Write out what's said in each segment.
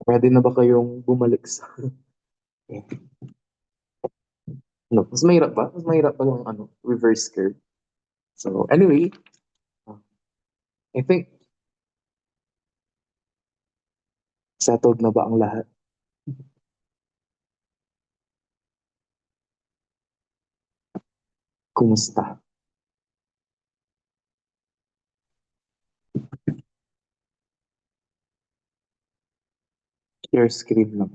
Ready na ba kayong bumalik sa ano, mas mahirap ba? Mas mahirap ba yung ano, reverse curve? So anyway, uh, I think settled na ba ang lahat? Kumusta? Share screen lang.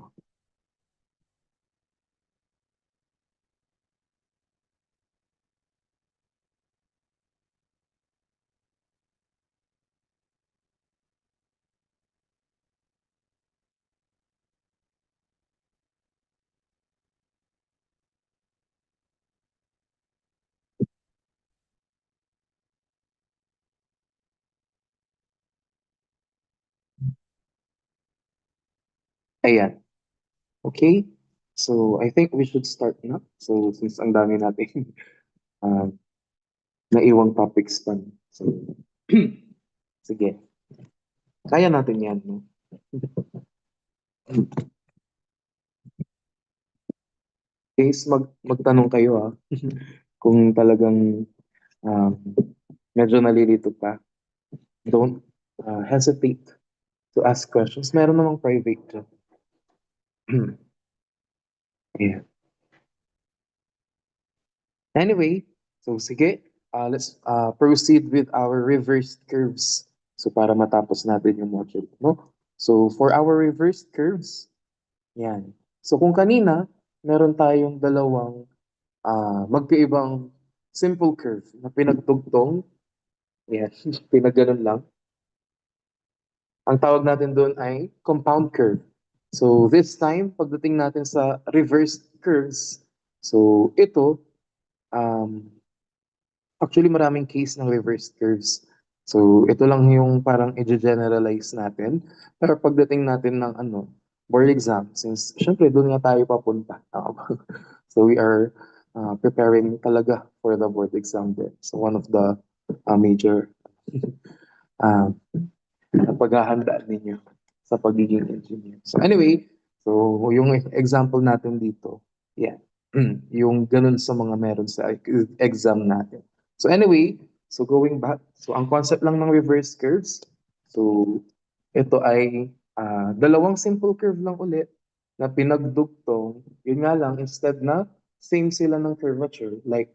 Ayan. Okay. So I think we should start na. So since ang dami natin uh, naiwang topics pa. So sige. Kaya natin yan. No? Case magtanong kayo kung talagang um, medyo nalilito pa. Don't hesitate to ask questions. Meron namang private dyan. Yeah. Anyway, so sige, let's proceed with our reversed curves. So para matapos natin yung module, no? So for our reversed curves, yan. So kung kanina, meron tayong dalawang magkaibang simple curve na pinagtugtong, yan, pinagganon lang. Ang tawag natin doon ay compound curve. So this time, pagdating natin sa reversed curves, so ito, um, actually, maraming case ng reverse curves. So, ito lang yung parang i-generalize natin. Pero pagdating natin ng ano, board exam, since syempre doon nga tayo papunta. So, we are preparing talaga for the board exam din. So, one of the major uh, paghahandaan ninyo sa pagiging engineer. So, anyway, so yung example natin dito, yeah, yung ganun sa mga meron sa exam natin. So anyway, so going back, so ang concept lang ng reverse curves, so ito ay dalawang simple curve lang ulit na pinagdugtong, yun nga lang, instead na same sila ng curvature, like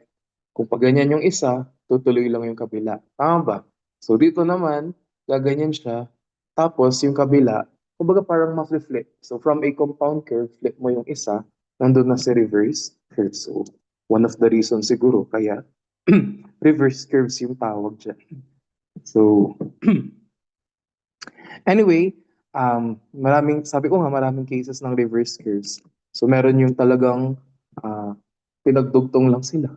kung pag ganyan yung isa, tutuloy lang yung kabila. Tama ba? So dito naman, gaganyan siya, tapos yung kabila, kumbaga parang ma-flip. So from a compound curve, flip mo yung isa, nandun na si reverse curve. So one of the reasons siguro kaya reverse curves yung tawag dyan. So anyway, sabi ko nga maraming cases ng reverse curves. So meron yung talagang uh, pinagdugtong lang sila.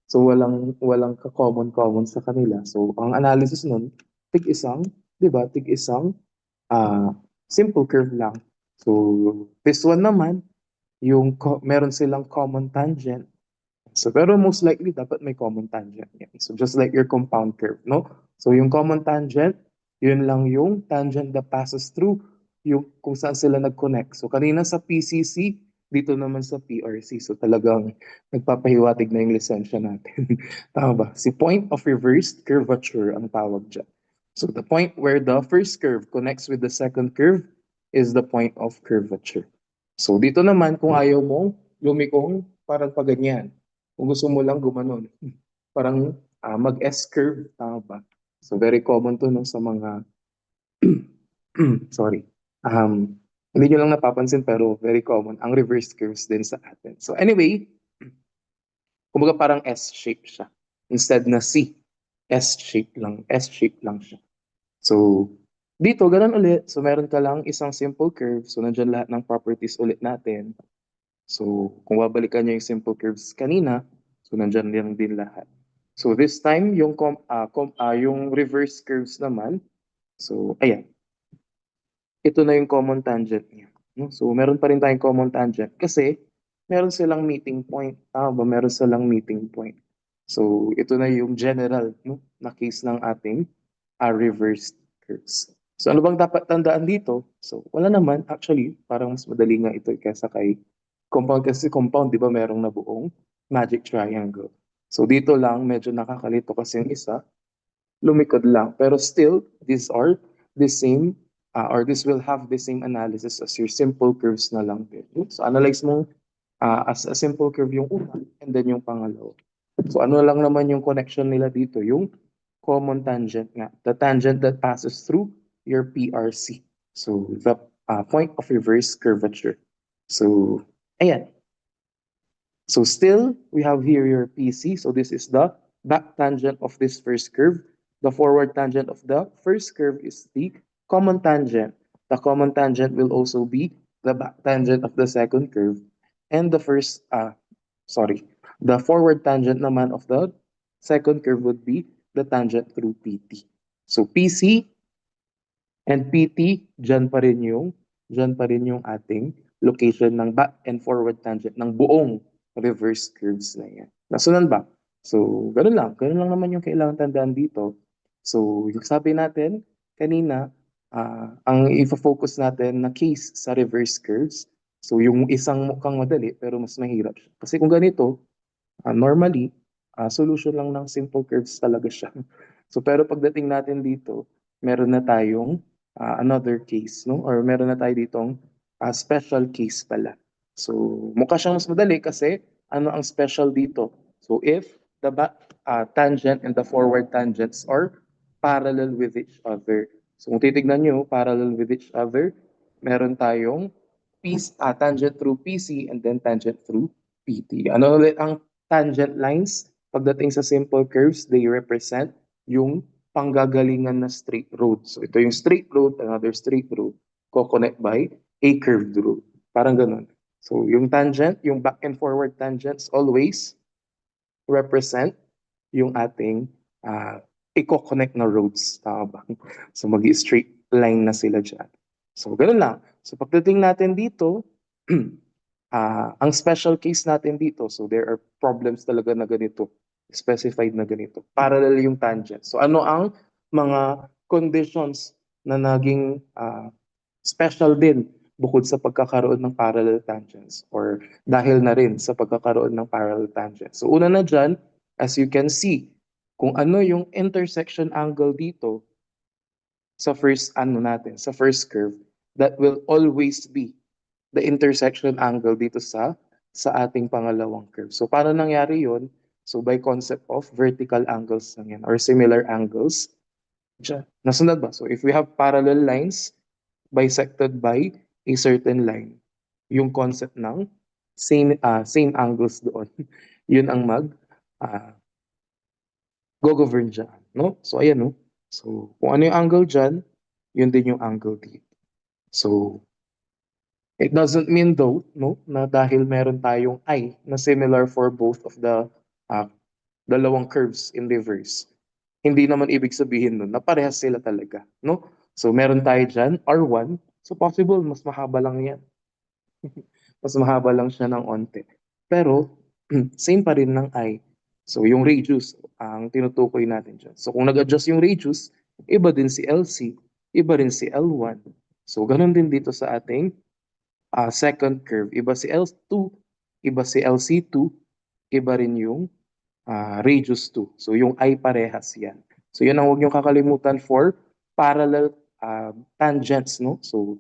So walang ka-common sa kanila. So ang analysis nun, tig-isang, 'di ba? Tig-isang ah simple curve lang. So this one naman, meron silang common tangent. So pero most likely dapat may common tangent yan. So just like your compound curve, no? So yung common tangent, yun lang yung tangent that passes through yung kung saan sila nag-connect. So kanina sa PCC, dito naman sa PRC. So talagang nagpapahiwatig na yung lisensya natin. Tama ba? Si point of reversed curvature ang tawag dyan. So the point where the first curve connects with the second curve is the point of curvature. So dito naman, kung ayaw mo lumikong parang paganyan. Kung gusto mo lang gumanon. Parang mag-S-curve, tama ba? So very common to no, sa mga, sorry. Hindi nyo lang napapansin pero very common ang reverse curves din sa atin. So anyway, kumbaga parang S-shape siya. Instead na C, S-shape lang siya. So, dito, ganun ulit. So, meron ka lang isang simple curve. So, nandyan lahat ng properties ulit natin. So, kung babalikan nyo yung simple curves kanina, so nandyan din lahat. So, this time, yung reverse curves naman, so, ayan. Ito na yung common tangent niya. No? So, meron pa rin tayong common tangent kasi meron silang meeting point. Tama ba? Meron silang meeting point. So, ito na yung general no, na case ng ating reverse curves. So ano bang dapat tandaan dito? So wala naman, actually, parang mas madali nga ito kaysa kay compound kasi compound, di ba merong nabuong magic triangle. So dito lang, medyo nakakalito kasi yung isa, lumikod lang. Pero still, these are the same, or this will have the same analysis as your simple curves na lang din. So analyze mo as a simple curve yung una, and then yung pangalawa. So ano lang naman yung connection nila dito? Yung common tangent nga. The tangent that passes through your PRC. So the point of reverse curvature. So, ayan. So still, we have here your PC. So this is the back tangent of this first curve. The forward tangent of the first curve is the common tangent. The common tangent will also be the back tangent of the second curve. And the forward tangent naman of the second curve would be the tangent through PT. So PC and PT, dyan pa rin yung ating location ng back and forward tangent ng buong reverse curves na yan. Nasunod ba? So, ganun lang. Ganun lang naman yung kailangan tandaan dito. So, yung sabi natin kanina, ang i-focus natin na case sa reverse curves, so yung isang mukhang madali pero mas mahirap siya. Kasi kung ganito, normally, solution lang ng simple curves talaga siya. So, pero pagdating natin dito, meron na tayong another case, no? Or meron na tayo ditong special case pala. So, mukha siyang mas madali kasi ano ang special dito? So, if the tangent and the forward tangents are parallel with each other. So, kung titignan nyo, parallel with each other, meron tayong tangent through PC and then tangent through PT. Ano ulit ang tangent lines? Pagdating sa simple curves, they represent yung panggagalingan na straight road. So ito yung straight road, another straight road, co-connect by a curved road. Parang ganun. So yung tangent, yung back and forward tangents always represent yung ating i-connect na roads. Tama ba? So mag-straight line na sila dyan. So ganun lang. So pagdating natin dito, ang special case natin dito, so there are problems talaga na ganito, specified na ganito. Parallel yung tangent. So ano ang mga conditions na naging special din bukod sa pagkakaroon ng parallel tangents or dahil na rin sa pagkakaroon ng parallel tangents. So una na dyan, as you can see, kung ano yung intersection angle dito sa first curve, that will always be the intersection angle dito sa ating pangalawang curve. So paano nangyari yon? So by concept of vertical angles lang yan or similar angles. Diyan. Nasunod ba? So if we have parallel lines bisected by a certain line, yung concept ng same angles doon, yun ang uh, go-govern dyan. No? So ayan, no? So kung ano yung angle dyan, yun din yung angle dito. So it doesn't mean though, no, na dahil meron tayong I na similar for both of the uh, dalawang curves in reverse. Hindi naman ibig sabihin nun na parehas sila talaga, no? So meron tayo dyan, R1, so possible mas mahaba lang yan. Mas mahaba lang siya ng onte. Pero same pa rin ng I. So yung radius ang tinutukoy natin dyan. So kung nag-adjust yung radius, iba din si LC, iba rin si L1. So ganun din dito sa ating second curve. Iba si L2, iba si LC2, iba rin yung radius 2. So yung I parehas yan. So yun ang huwag niyong kakalimutan for parallel tangents, no? So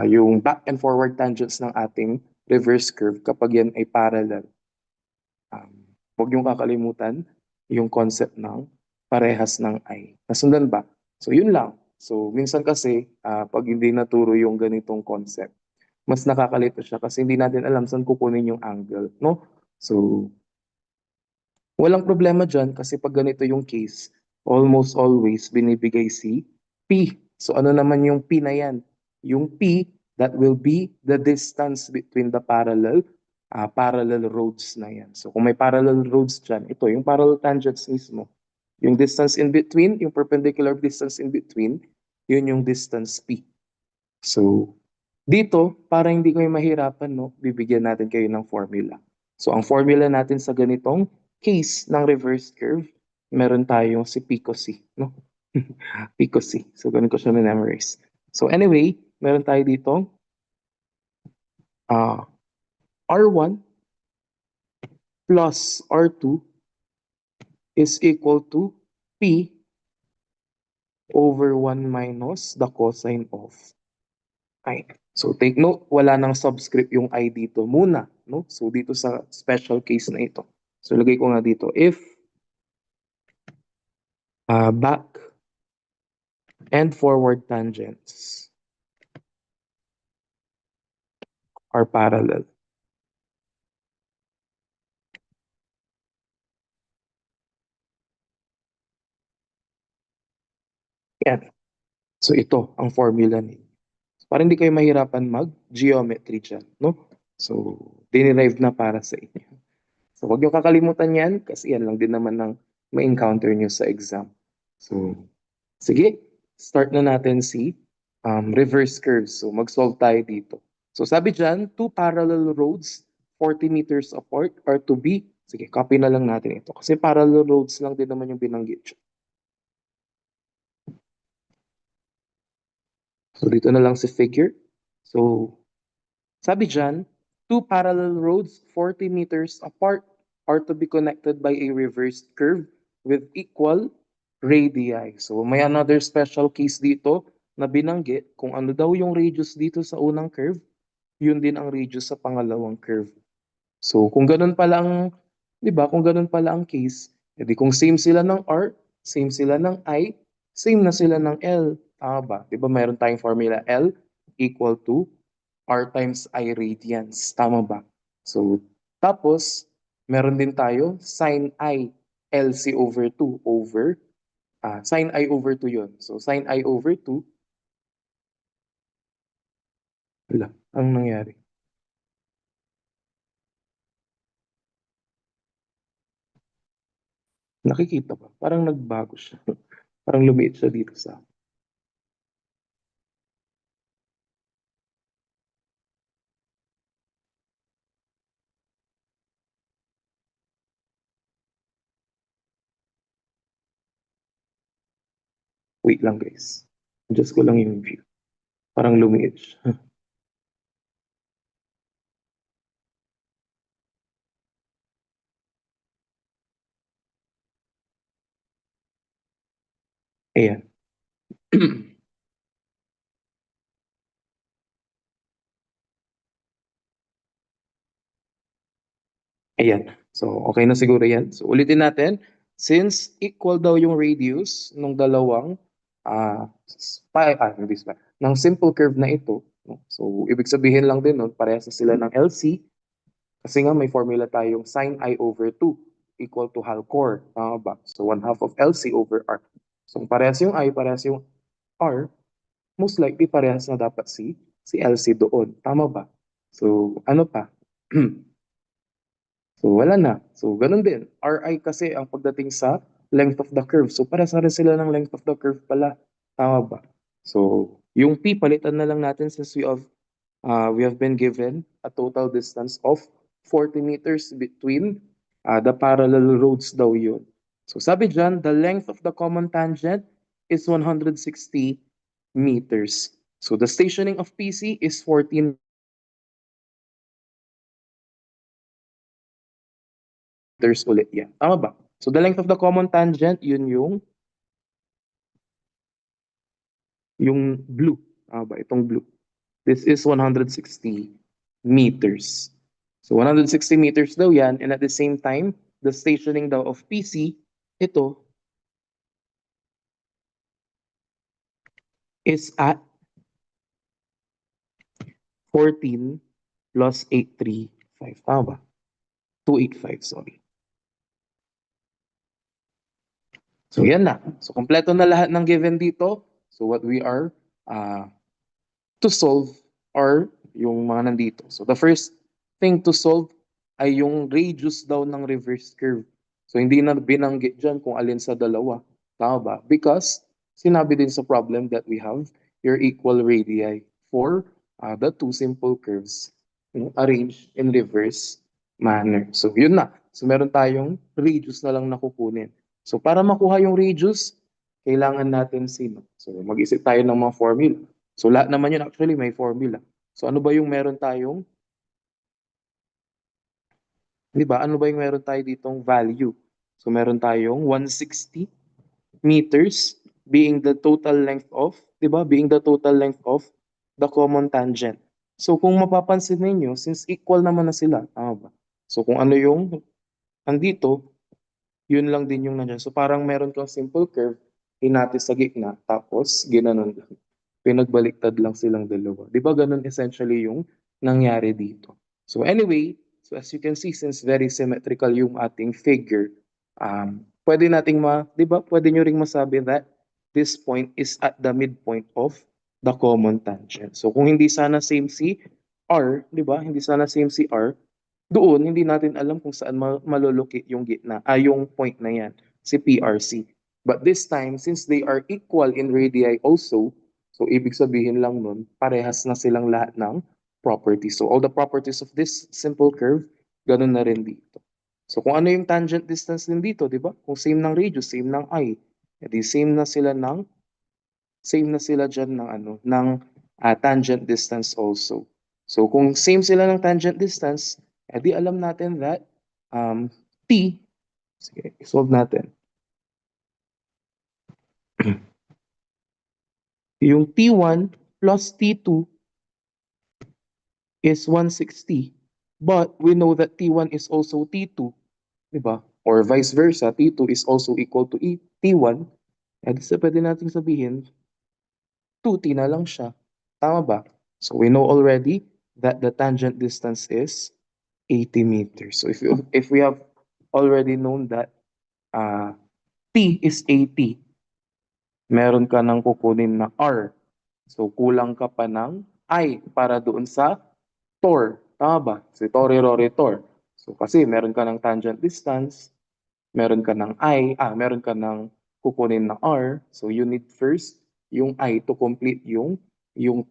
yung back and forward tangents ng ating reverse curve kapag yan ay parallel. Huwag niyong kakalimutan yung concept ng parehas ng I. Nasundan ba? So yun lang. So minsan kasi pag hindi naturo yung ganitong concept, mas nakakalito siya kasi hindi natin alam saan kukunin yung angle, no? So walang problema dyan kasi pag ganito yung case, almost always binibigay si P. So ano naman yung P na yan? Yung P, that will be the distance between the parallel roads na yan. So kung may parallel roads dyan, ito yung parallel tangents mismo. Yung distance in between, yung perpendicular distance in between, yun yung distance P. So dito, para hindi kayo mahirapan, no, bibigyan natin kayo ng formula. So ang formula natin sa ganitong case ng reverse curve, meron tayong si P cos C, no? P ko C. So, ganun ko siya memorize. So, anyway, meron tayo dito, R1 plus R2 is equal to P over 1 minus the cosine of I. So take note, wala nang subscript yung I dito muna, no? So dito sa special case na ito. So lagay ko nga dito, if back and forward tangents are parallel. Yan. So ito ang formula ni. Para hindi kayo mahirapan mag-geometry dyan, no? So, dinerive na para sa inyo. So, huwag niyo kakalimutan yan kasi yan lang din naman ng ma-encounter niyo sa exam. So, sige, start na natin si reverse curves. So, mag-solve tayo dito. So, sabi dyan, two parallel roads 40 meters apart are to be, sige, copy na lang natin ito. Kasi parallel roads lang din naman yung binanggit. So, dito na lang si figure. So, sabi dyan, two parallel roads 40 meters apart are to be connected by a reversed curve with equal radii. So may another special case dito na binanggit kung ano daw yung radius dito sa unang curve, yun din ang radius sa pangalawang curve. So kung ganun pala ang, di ba, kung ganun pala ang case, edi kung same sila ng R, same sila ng I, same na sila ng L. Tama ba? Di ba mayroon tayong formula L equal to R times I radians. Tama ba? So, tapos, meron din tayo sin I LC over 2 over, sin I over 2 yun. So, sin I over 2, wala, anong nangyari? Nakikita ba? Parang nagbago siya. Parang lumiit siya dito sa, wait lang guys. Adjust ko lang yung view. Parang lumiit siya. Ayan. Ayan. So, okay na siguro yan. So, ulitin natin. Since equal daw yung radius ng dalawang hindi pa, ng simple curve na ito, no? So, ibig sabihin lang din nun, parehas na sila ng LC kasi nga may formula tayong sin I over 2 equal to half core. Tama ba? So, 1/2 of LC over R. So, kung parehas yung I, parehas yung R, most likely parehas na dapat si LC doon. Tama ba? So, ano pa? So, wala na. So, ganun din. Ri kasi ang pagdating sa length of the curve. So, para sa rin sila ng length of the curve pala. Tama ba? So, yung P, palitan na lang natin since we have been given a total distance of 40 meters between the parallel roads daw yun. So, sabi dyan, the length of the common tangent is 160 meters. So, the stationing of PC is 14 meters ulit yan. Tama ba? So the length of the common tangent, yun yung blue. Tama ba? Itong blue. This is 160 meters. So 160 meters daw yan, and at the same time, the stationing daw of PC, ito is at 14 plus 835. Tama ba? 285, sorry. So yan na. So kompleto na lahat ng given dito. So what we are to solve are yung mga nandito. So the first thing to solve ay yung radius daw ng reverse curve. So hindi na binanggit dyan kung alin sa dalawa. Tama ba? Because sinabi din sa problem that we have your equal radii for the two simple curves, arranged in reverse manner. So yun na. So meron tayong radius na lang nakukunin. So para makuha yung radius, kailangan natin sino? So, mag-isip tayo ng mga formula. So, lahat naman yun actually may formula. So, ano ba yung meron tayong, di ba? Ano ba yung meron tayo ditong value? So, meron tayong 160 meters being the total length of, di ba? Being the total length of the common tangent. So, kung mapapansin ninyo, since equal naman na sila, tama ba? So, kung ano yung andito, yun lang din yung nandiyan. So parang meron kang simple curve, hinati sa gitna, tapos ginanon lang. Pinagbaliktad lang silang dalawa. Di ba ganun essentially yung nangyari dito? So anyway, so as you can see, since very symmetrical yung ating figure, pwede nating di ba, pwede nyo ring masabi that this point is at the midpoint of the common tangent. So kung hindi sana same si R, di ba, hindi sana same si R, doon hindi natin alam kung saan malulukit yung gitna, yung point na yan, si PRC. But this time, since they are equal in radii also, so ibig sabihin lang nun, parehas na silang lahat ng properties. So all the properties of this simple curve, ganun na rin dito. So kung ano yung tangent distance din dito, di ba? Kung same ng radius, same ng I, edi same na sila dyan ng tangent distance also. So kung same sila ng tangent distance, edi alam natin that t, sige, solve natin. Yung t1 plus t2 is 160. But we know that t1 is also t2, di ba? Or vice versa, t2 is also equal to t1. Edi pwede natin sabihin, 2t na lang siya. Tama ba? So we know already that the tangent distance is 80 meters. So if we have already known that t is 80, meron ka nang kukunin na r. So kulang ka pa ng I para doon sa tor. Tama ba? Si Tori Rory Tor. So kasi meron ka ng tangent distance, meron ka ng meron ka ng kukunin na r. So you need first yung I to complete yung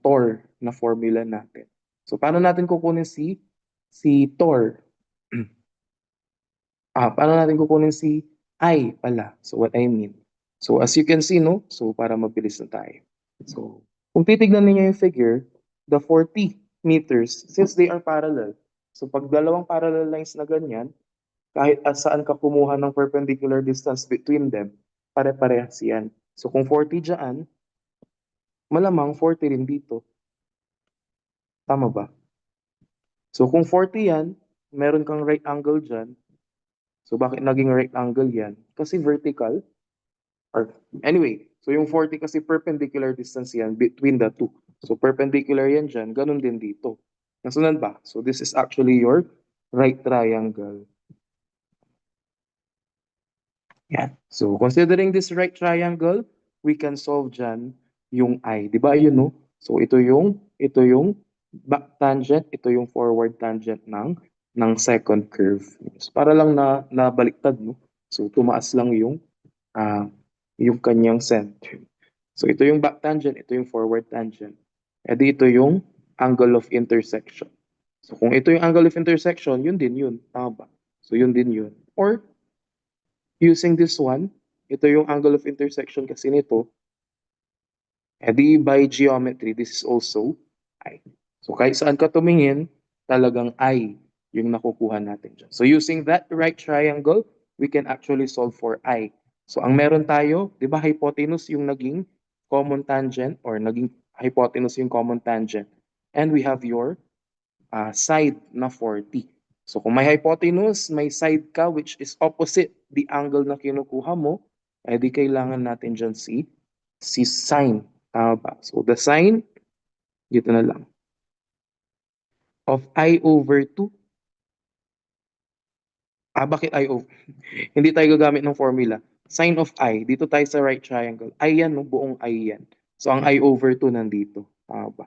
tor na formula natin. So paano natin kukunin si tor? Paano natin kukunin si I pala? So what I mean. So as you can see, no? So para mabilis na tayo. So kung titignan niyo yung figure, the 40 meters, since they are parallel, so pag dalawang parallel lines na ganyan, kahit saan ka kumuha ng perpendicular distance between them, pare-parehas yan. So kung 40 dyan, malamang 40 rin dito. Tama ba? So kung 40 yan, meron kang right angle dyan. So bakit naging right angle yan? Kasi vertical. Or anyway, so yung 40 kasi perpendicular distance yan between the two. So perpendicular yan dyan, ganun din dito. Nasunod ba? So this is actually your right triangle. Yan. So considering this right triangle, we can solve dyan yung I. Di ba yun, no? So ito yung back tangent, ito yung forward tangent ng second curve. So, para lang na nabaliktad, no? So tumaas lang ah yung kanyang center. So ito yung back tangent, ito yung forward tangent. E dito yung angle of intersection. So kung ito yung angle of intersection, yun din yun. Tama ba? So yun din yun. Or using this one, ito yung angle of intersection kasi nito. E di by geometry, this is also I. So kahit saan ka tumingin, talagang I yung nakukuha natin dyan. So using that right triangle, we can actually solve for I. So ang meron tayo, di ba hypotenuse yung naging common tangent or naging hypotenuse yung common tangent. And we have your side na 40. So kung may hypotenuse, may side ka which is opposite the angle na kinukuha mo, di kailangan natin dyan si sine. Tama ba? So the sine, dito na lang, of I over 2. Bakit I over? Hindi tayo gagamit ng formula. Sine of I, dito tayo sa right triangle. I yan, no? Buong I yan. So ang I over 2 nandito. Tama ba?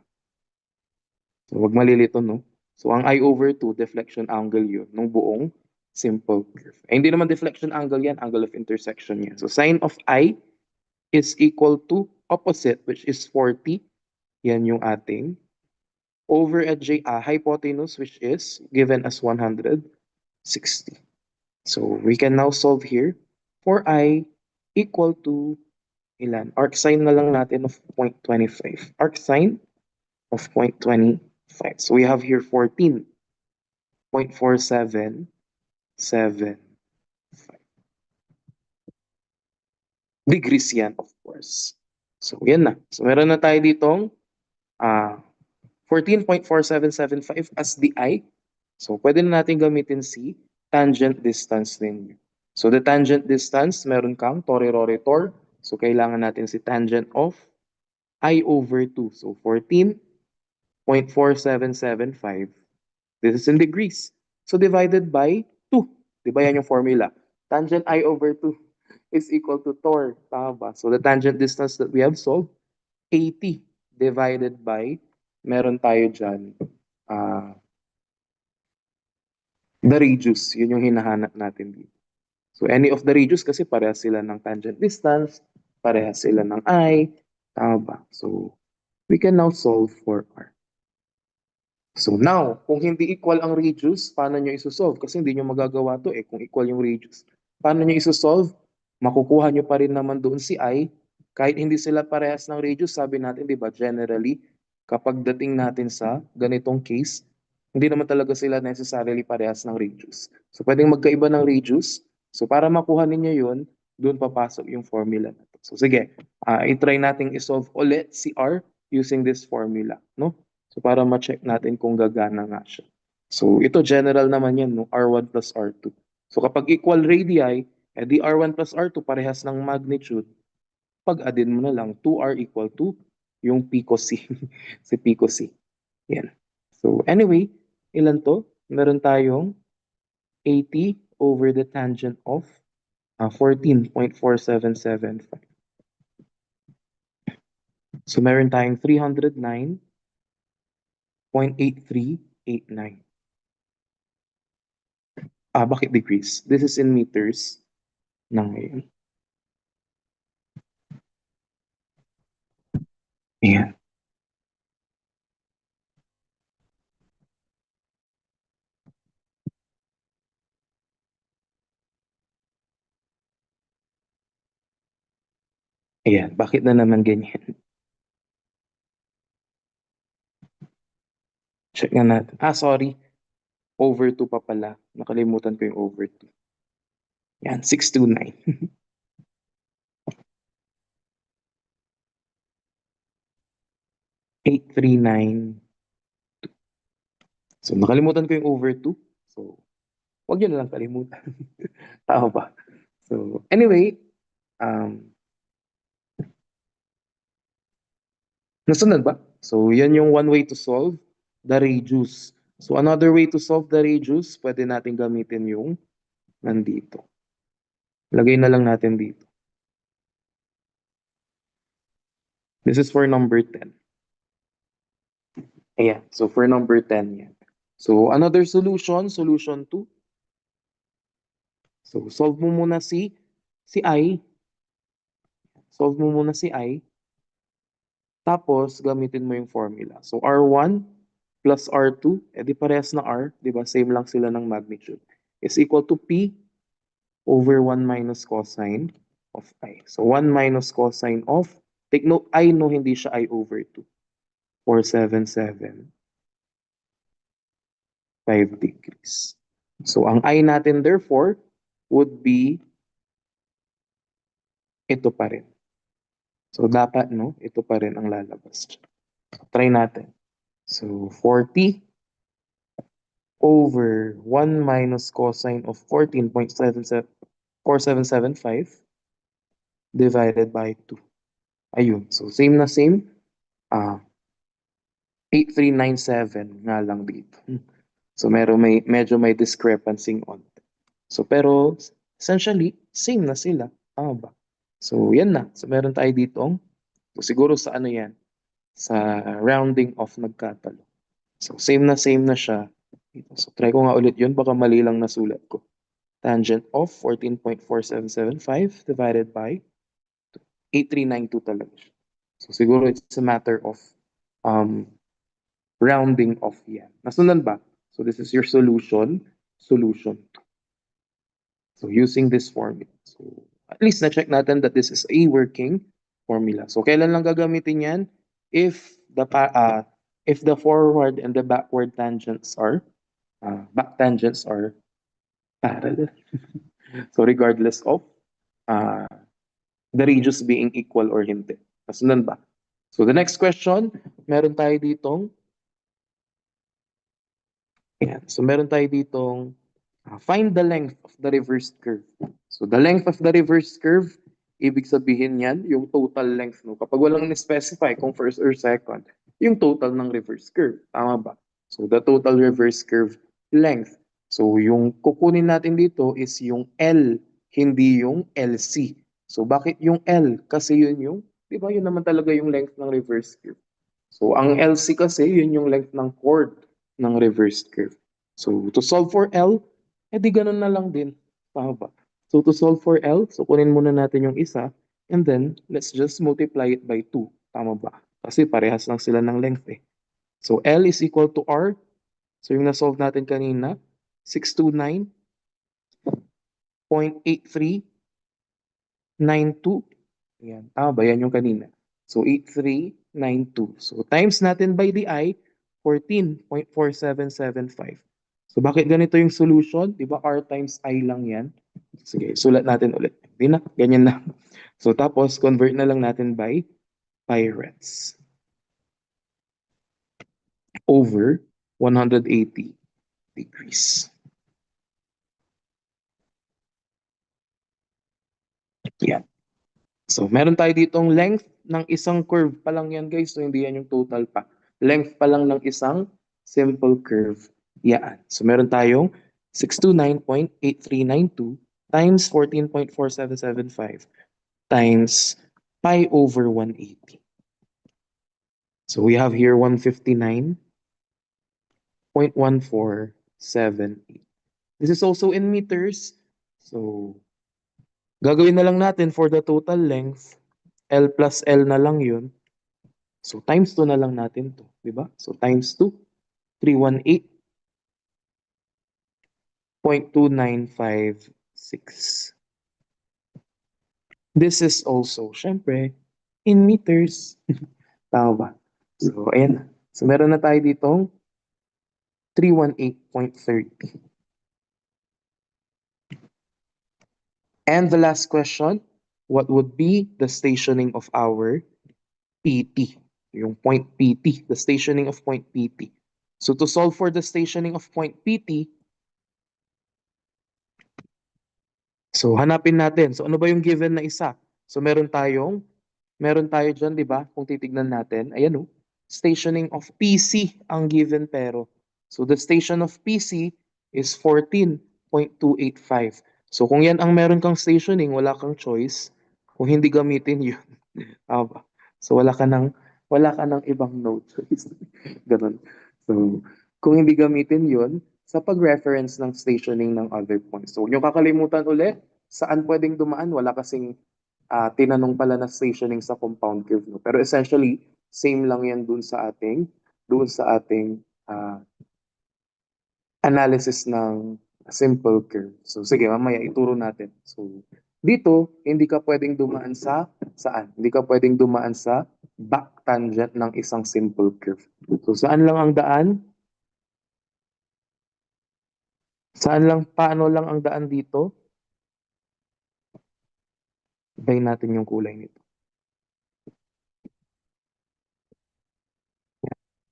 So wag malilito, no? So ang I over 2, deflection angle yun, ng buong simple curve. Hindi naman deflection angle yan, angle of intersection yan. So sine of I is equal to opposite, which is 40. Yan yung ating over a hypotenuse, which is given as 160. So we can now solve here for I equal to ilan? Arcsine na lang natin of 0.25. Arcsine of 0.25. So we have here 14.47775 degrees yan, of course. So, yan na. So, meron na tayo ditong 14.4775 as the I. So, pwede na natin gamitin si tangent distance din. So, the tangent distance, meron kang tor. So, kailangan natin si tangent of I over 2. So, 14.4775. This is in degrees. So, divided by 2. Diba yan yung formula? Tangent I over 2 is equal to tor. Tama ba? So, the tangent distance that we have solved, 80 divided by, meron tayo dyan, the radius. Yun yung hinahanap natin dito. So, any of the radius kasi parehas sila ng tangent distance, parehas sila ng I. Tama ba? So, we can now solve for R. So now, kung hindi equal ang radius, paano nyo isosolve? Kasi hindi nyo magagawa to kung equal yung radius. Paano nyo isosolve? Makukuha nyo pa rin naman doon si I. Kahit hindi sila parehas ng radius, sabi natin, di ba, generally, kapag dating natin sa ganitong case, hindi naman talaga sila necessarily parehas ng radius. So pwedeng magkaiba ng radius. So para makuha ninyo yun, doon papasok yung formula na to. So sige, i-try nating isolve ulit si R using this formula, no? So para ma-check natin kung gagana nga siya. So ito general naman yan, no? R1 plus R2. So kapag equal radii, edi R1 plus R2 parehas ng magnitude. Pag-addin mo na lang 2R equal to yung pico C. si pico C. Yan. So anyway, ilan to? Meron tayong 80 over the tangent of 14.4775. So meron tayong 309.8389. Bakit degrees? This is in meters na ngayon. Ayan. Ayan, bakit na naman ganyan? Check nga natin. Sorry. Over 2 pa pala. Nakalimutan ko yung over 2. Yan, 629. 839. So, nakalimutan ko yung over 2. So, wag yun na lang kalimutan. Tao ba? So, anyway, nasunod ba? So, yan yung one way to solve the radius. So, another way to solve the radius, pwede natin gamitin yung nandito. Lagay na lang natin dito. This is for number 10. Ayan. So, for number 10 yan. So, another solution, solution 2. So, solve mo muna si I. Solve mo muna si I. Tapos, gamitin mo yung formula. So, R1 plus R2, edi parehas na R, di ba? Same lang sila ng magnitude. Is equal to P over 1 minus cosine of I. So, 1 minus cosine of, take note, I no, hindi siya I over 2. 477. 5 degrees. So, ang I natin therefore would be ito pa rin. So, dapat, no, ito pa rin ang lalabas. Try natin. So, 40 over 1 minus cosine of 14.4775 divided by 2. Ayun. So, same na same. 8397 nga lang dito. So, medyo may discrepancy on. So, pero essentially, same na sila. Tama ba? So, yan na. So, meron tayo ditong, so, siguro sa ano yan, sa rounding off nagkatalo. So, same na siya. So, try ko nga ulit yun. Baka mali lang nasulat ko. Tangent of 14.4775 divided by 8392 talaga siya. So, siguro it's a matter of rounding off yan. Nasundan ba? So, this is your solution. Solution 2. So, using this formula. So, at least na-check natin that this is a working formula. So kailan lang gagamitin yan? If the forward and the backward tangents are back tangents are parallel. So regardless of uh, the radius being equal or hindi. Kasundan ba? So the next question, meron tayo ditong ayan. So meron tayo ditong find the length of the reversed curve. So the length of the reversed curve, ibig sabihin yan, yung total length. No? Kapag walang ni-specify kung first or second, yung total ng reverse curve. Tama ba? So the total reverse curve length. So yung kukunin natin dito is yung L, hindi yung LC. So bakit yung L? Kasi yun yung, di ba yun naman talaga yung length ng reverse curve. So ang LC kasi, yun yung length ng chord ng reversed curve. So to solve for L, edi ganun na lang din. Tama ba? So to solve for L, so kunin muna natin yung isa, and then let's just multiply it by 2. Tama ba? Kasi parehas lang sila ng length eh. So L is equal to R. So yung na-solve natin kanina, 629.8392. Ayan. Tama ba? Yan yung kanina. So 8392. So times natin by the I, 14.4775. So bakit ganito yung solution? Di ba R times I lang yan? Sige, sulat natin ulit. Hindi na, ganyan na. So tapos, convert na lang natin by pi reds over 180 degrees. Yan. So meron tayo ditong length ng isang curve pa lang yan guys. So hindi yan yung total pa. Length pa lang ng isang simple curve. Yan. So meron tayong 629.8392 times 14.4775 times pi over 180. So we have here 159.1478. This is also in meters. So gagawin na lang natin for the total length, L plus L na lang yun. So times 2 na lang natin to, di ba? So times 2, 318.2956. This is also, syempre, in meters. Tama ba? So, ayan. So, meron na tayo ditong 318.30. And the last question, what would be the stationing of our PT? Yung point PT, the stationing of point PT. So, to solve for the stationing of point PT, so hanapin natin. So, ano ba yung given na isa? So, meron tayo dyan, di ba? Kung titignan natin, ayan o, stationing of PC ang given pero. So the station of PC is 14.285. So kung yan ang meron kang stationing, wala kang choice. Kung hindi gamitin yun. Tama ba? So wala ka ng ibang no choice. Ganun. So kung hindi gamitin yun, sa pag-reference ng stationing ng other points. So yung kakalimutan ulit, saan pwedeng dumaan? Wala kasing tinanong pala na stationing sa compound curve. No? Pero essentially, same lang yan dun sa ating analysis ng simple curve. So sige, mamaya ituro natin. So dito, hindi ka pwedeng dumaan sa saan? Hindi ka pwedeng dumaan sa back tangent ng isang simple curve. So saan lang ang daan? Paano lang ang daan dito? Ibayin natin yung kulay nito.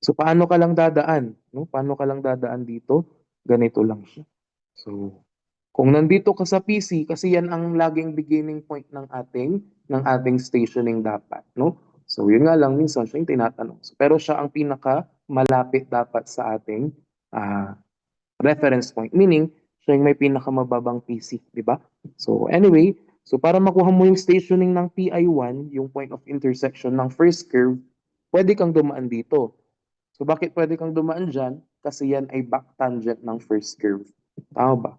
So paano ka lang dadaan? No? Paano ka lang dadaan dito? Ganito lang siya. So kung nandito ka sa PC, kasi yan ang laging beginning point ng ating stationing dapat, no? So yun nga lang minsan siya yung tinatanong. So, pero siya ang pinaka malapit dapat sa ating ah, reference point, meaning siya yung may pinakamababang PC, di ba? So anyway, so para makuha mo yung stationing ng PI1, yung point of intersection ng first curve, pwede kang dumaan dito. So bakit pwede kang dumaan dyan? Kasi yan ay back tangent ng first curve. Tama ba?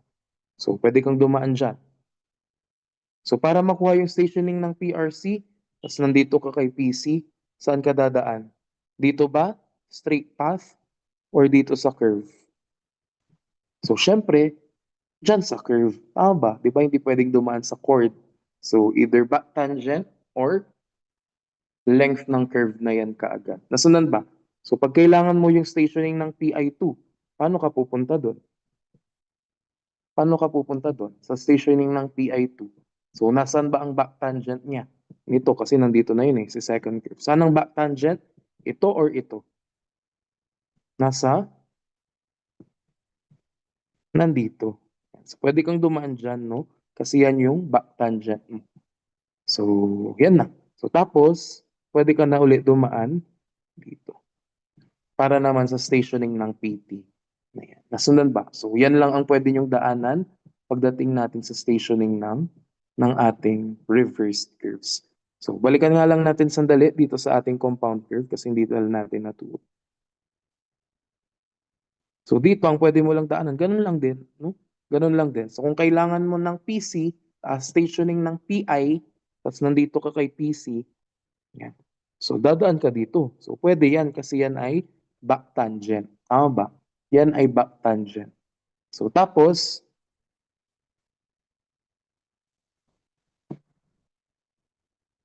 So pwede kang dumaan dyan. So para makuha yung stationing ng PRC, tapos nandito ka kay PC, saan ka dadaan? Dito ba? Straight path? Or dito sa curve? So syempre, dyan sa curve. Tama ba? Di ba hindi pwedeng dumaan sa chord? So either back tangent or length ng curve na yan kaagad. Nasundan ba? So pag kailangan mo yung stationing ng PI2, paano ka pupunta doon? Paano ka pupunta doon? Sa stationing ng PI2. So nasaan ba ang back tangent niya? Ito kasi nandito na yun si second curve. Saan ang back tangent? Ito or ito? Nasa? Nandito. So pwede kang dumaan dyan, no? Kasi yan yung back tangent mo. So, yan na. So tapos, pwede ka na ulit dumaan dito. Para naman sa stationing ng PT. Ayan. Nasundan ba? So, yan lang ang pwede nyong daanan pagdating natin sa stationing ng ating reversed curves. So, balikan nga lang natin sandali dito sa ating compound curve kasi hindi talaga natin naturo. So, dito ang pwede mo lang daanan. Ganun lang din. No? Ganun lang din. So, kung kailangan mo ng PC, stationing ng PI, tapos nandito ka kay PC, yan. So, dadaan ka dito. So, pwede yan kasi yan ay back tangent. Tama ba? Yan ay back tangent. So, tapos,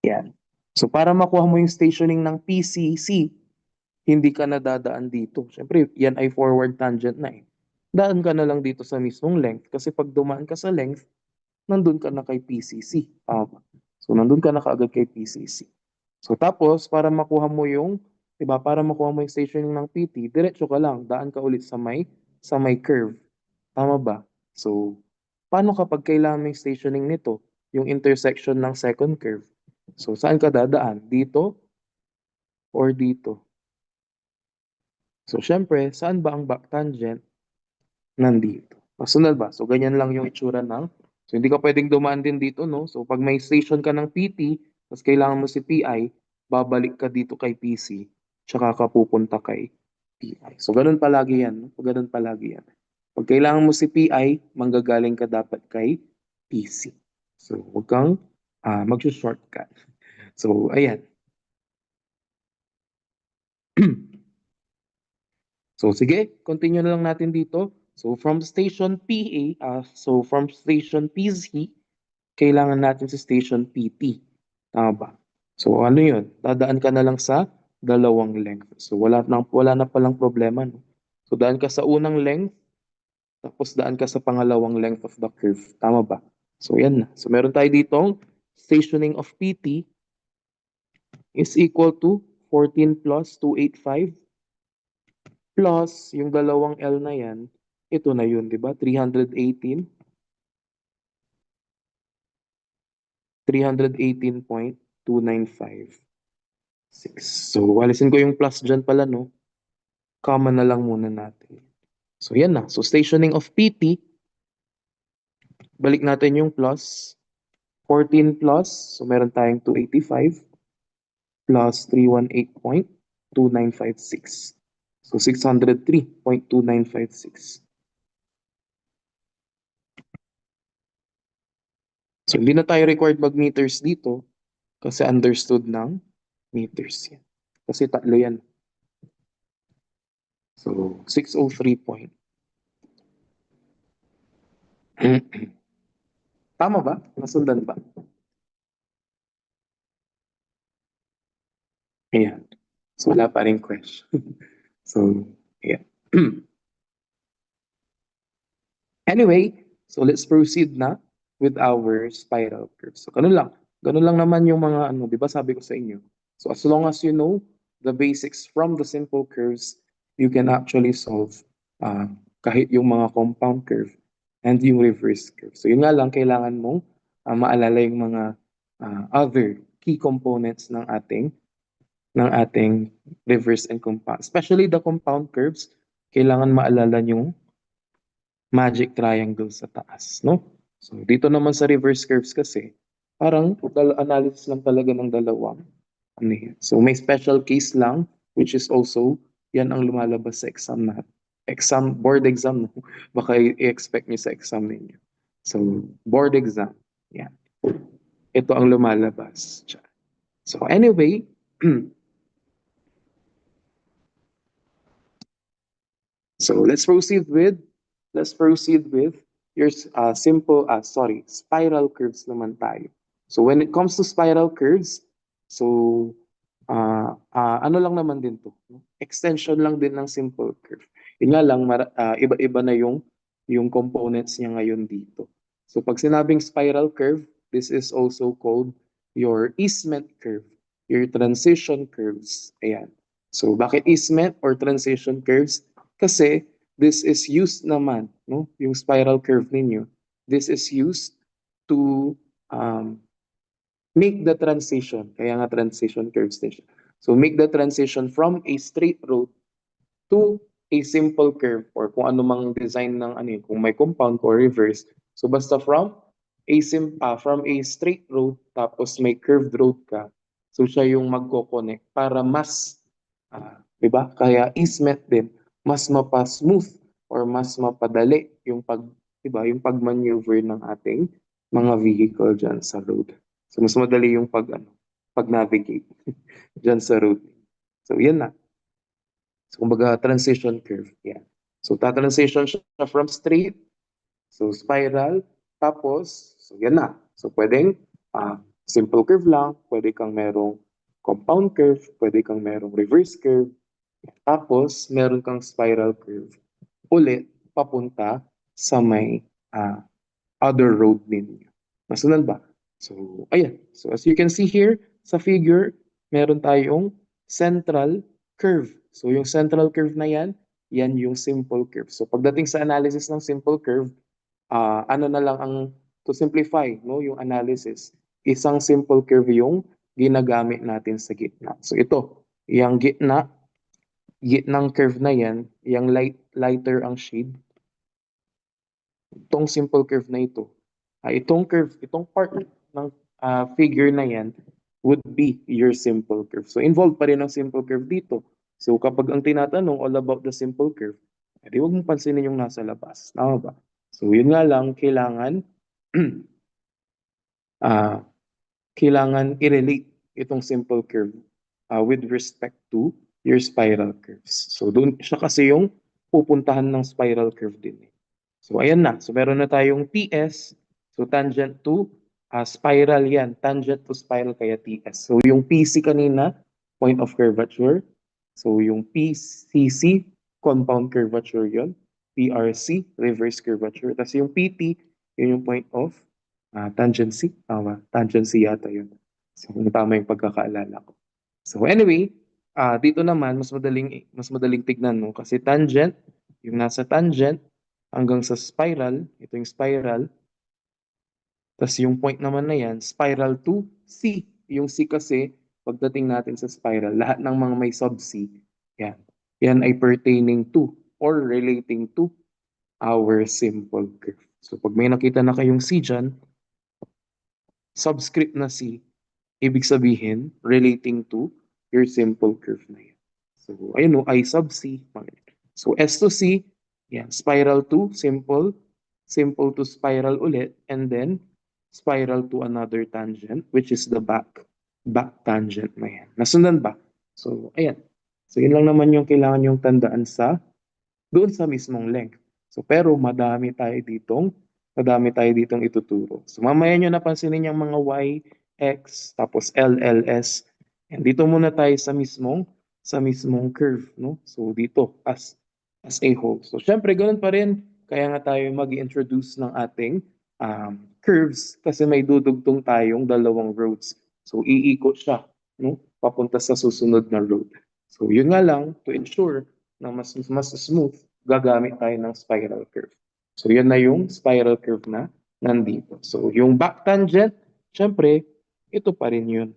yan. So, para makuha mo yung stationing ng PCC, hindi ka na dadaan dito. Siyempre, yan ay forward tangent na eh. Daan ka na lang dito sa mismong length kasi pag dumaan ka sa length, nandun ka na kay PCC. Tama. So, nandun ka na kaagad kay PCC. So, tapos, para makuha mo yung, diba, para makuha mo yung stationing ng PT, diretso ka lang, daan ka ulit sa may curve. Tama ba? So, paano kapag kailangan mo yung stationing nito? Yung intersection ng second curve. So, saan ka dadaan? Dito or dito? So, syempre, saan ba ang back tangent? Nandito. Masunod ba? So, ganyan lang yung itsura ng. So, hindi ka pwedeng dumaan din dito, no? So, pag may station ka ng PT, tapos kailangan mo si PI, babalik ka dito kay PC, tsaka ka pupunta kay PI. So, ganun palagi yan. No? Ganun palagi yan. Pag kailangan mo si PI, manggagaling ka dapat kay PC. So, huwag kang mag-shortcut. So, ayan. So, sige, continue na lang natin dito. So, from station PA, so from station PC, kailangan natin sa station PT. Tama ba? So, ano yun? Dadaan ka na lang sa dalawang length. So, wala na palang problema. No? So, daan ka sa unang length, tapos daan ka sa pangalawang length of the curve. Tama ba? So, yan na. So, meron tayo ditong stationing of PT is equal to 14 plus 285 plus yung dalawang L na yan, ito na yun, di ba? 318.295.6. So, alisin ko yung plus dyan pala, no? Common na lang muna natin. So, yan na. So, stationing of PT, balik natin yung plus. 14 plus, so meron tayong 285 plus 318.2956. So, 603.2956. So, hindi na tayo required mag-meters dito kasi understood ng meters yan. Kasi tatlo yan. So, 603 point. Tama ba? Nasundan ba? Ayan. So, wala pa rin question. So, ayan. Anyway, so let's proceed na with our spiral curve. So, ganun lang. Ganun lang naman yung mga ano, di ba sabi ko sa inyo. So, as long as you know the basics from the simple curves, you can actually solve kahit yung mga compound curve and yung reverse curve. So, yun nga lang, kailangan mong maalala yung mga other key components ng ating reverse and compound. Especially the compound curves, kailangan maalala yung magic triangle sa taas, no? So, dito naman sa reverse curves kasi, parang analysis lang talaga ng dalawang. Ano yan. So, may special case lang, which is also, yan ang lumalabas sa exam na. Board exam, no? Baka i-expect nyo sa exam ninyo. So, board exam. Yan. Ito ang lumalabas. So, anyway, so let's proceed with your spiral curves naman tayo. So when it comes to spiral curves, so ano lang naman din 'to, no, extension lang din ng simple curve. Yun nga lang iba-iba na yung components niya ngayon dito. So 'pag sinabing spiral curve, this is also called your easement curve, your transition curves, ayan. So bakit easement or transition curves? Kasi this is used naman, no, yung spiral curve ninyo, this is used to, um make the transition, kaya nga transition curves din siya. So make the transition from a straight road to a simple curve or kung ano mang design ng ano yun, kung may compound or reverse. So basta from a straight road tapos may curved road ka. So siya yung magko-connect para mas 'di ba? Kaya easement din mas mapa-smooth or mas mapadali yung 'di ba, yung pag-maneuver ng ating mga vehicle diyan sa road. So mas madali yung pag-navigate diyan sa road. So yan na. So kumbaga transition curve, yan. So ta-transition siya from straight, so spiral, tapos so yan na. So pwedeng simple curve lang, pwede kang merong compound curve, pwede kang merong reverse curve, tapos meron kang spiral curve ulit papunta sa may other road ninyo. Nasunod ba? So, ayan. So, as you can see here sa figure, meron tayong central curve. So, yung central curve na yan, yan yung simple curve. So, pagdating sa analysis ng simple curve, ano na lang ang, to simplify, no, yung analysis, isang simple curve yung ginagamit natin sa gitna. So, ito, yung gitnang curve na yan, yung lighter ang shade, itong simple curve na ito, itong part ng figure na yan would be your simple curve. So involved pa rin ang simple curve dito. So kapag ang tinatanong all about the simple curve, edi huwag mong pansinin yung nasa labas. Tama ba? So yun nga lang, kailangan ah kailangan i-relate itong simple curve with respect to your spiral curves. So doon siya kasi yung pupuntahan ng spiral curve din. So ayan na. So meron na tayong TS. So tangent to spiral yan. Tangent to spiral kaya TS. So yung PC kanina, point of curvature. So yung PCC, compound curvature yon. PRC, reverse curvature. Tapos yung PT, yun yung point of tangency. Tama, tangency yata yun. So kung tama yung pagkakaalala ko. So anyway, dito naman mas madaling tignan no kasi tangent, yung nasa tangent hanggang sa spiral, ito yung spiral. Tapos yung point naman na yan, spiral to C. Yung C kasi, pagdating natin sa spiral, lahat ng mga may sub-C, yan. Yan ay pertaining to or relating to our simple curve. So pag may nakita na kayong C dyan, subscript na C, ibig sabihin, relating to your simple curve na yan. So, ayun o, I sub C. So, S to C, yan, spiral to simple, simple to spiral ulit, and then spiral to another tangent, which is the back tangent na yan. Nasundan ba? So, ayan. So, yun lang naman yung kailangan yung tandaan doon sa mismong length. So, pero madami tayo ditong ituturo. So, mamaya nyo napansinin yung mga Y, X, tapos L, L, S. And dito muna tayo sa mismong curve, no? So, dito, as a whole. So, syempre, ganun pa rin. Kaya nga tayo mag-introduce ng ating curves kasi may dudugtong tayong dalawang roads. So, iikot siya, no? Papunta sa susunod na road. So, yun nga lang, to ensure na mas smooth, gagamit tayo ng spiral curve. So, yan na yung spiral curve na nandito. So, yung back tangent, syempre, ito pa rin yun.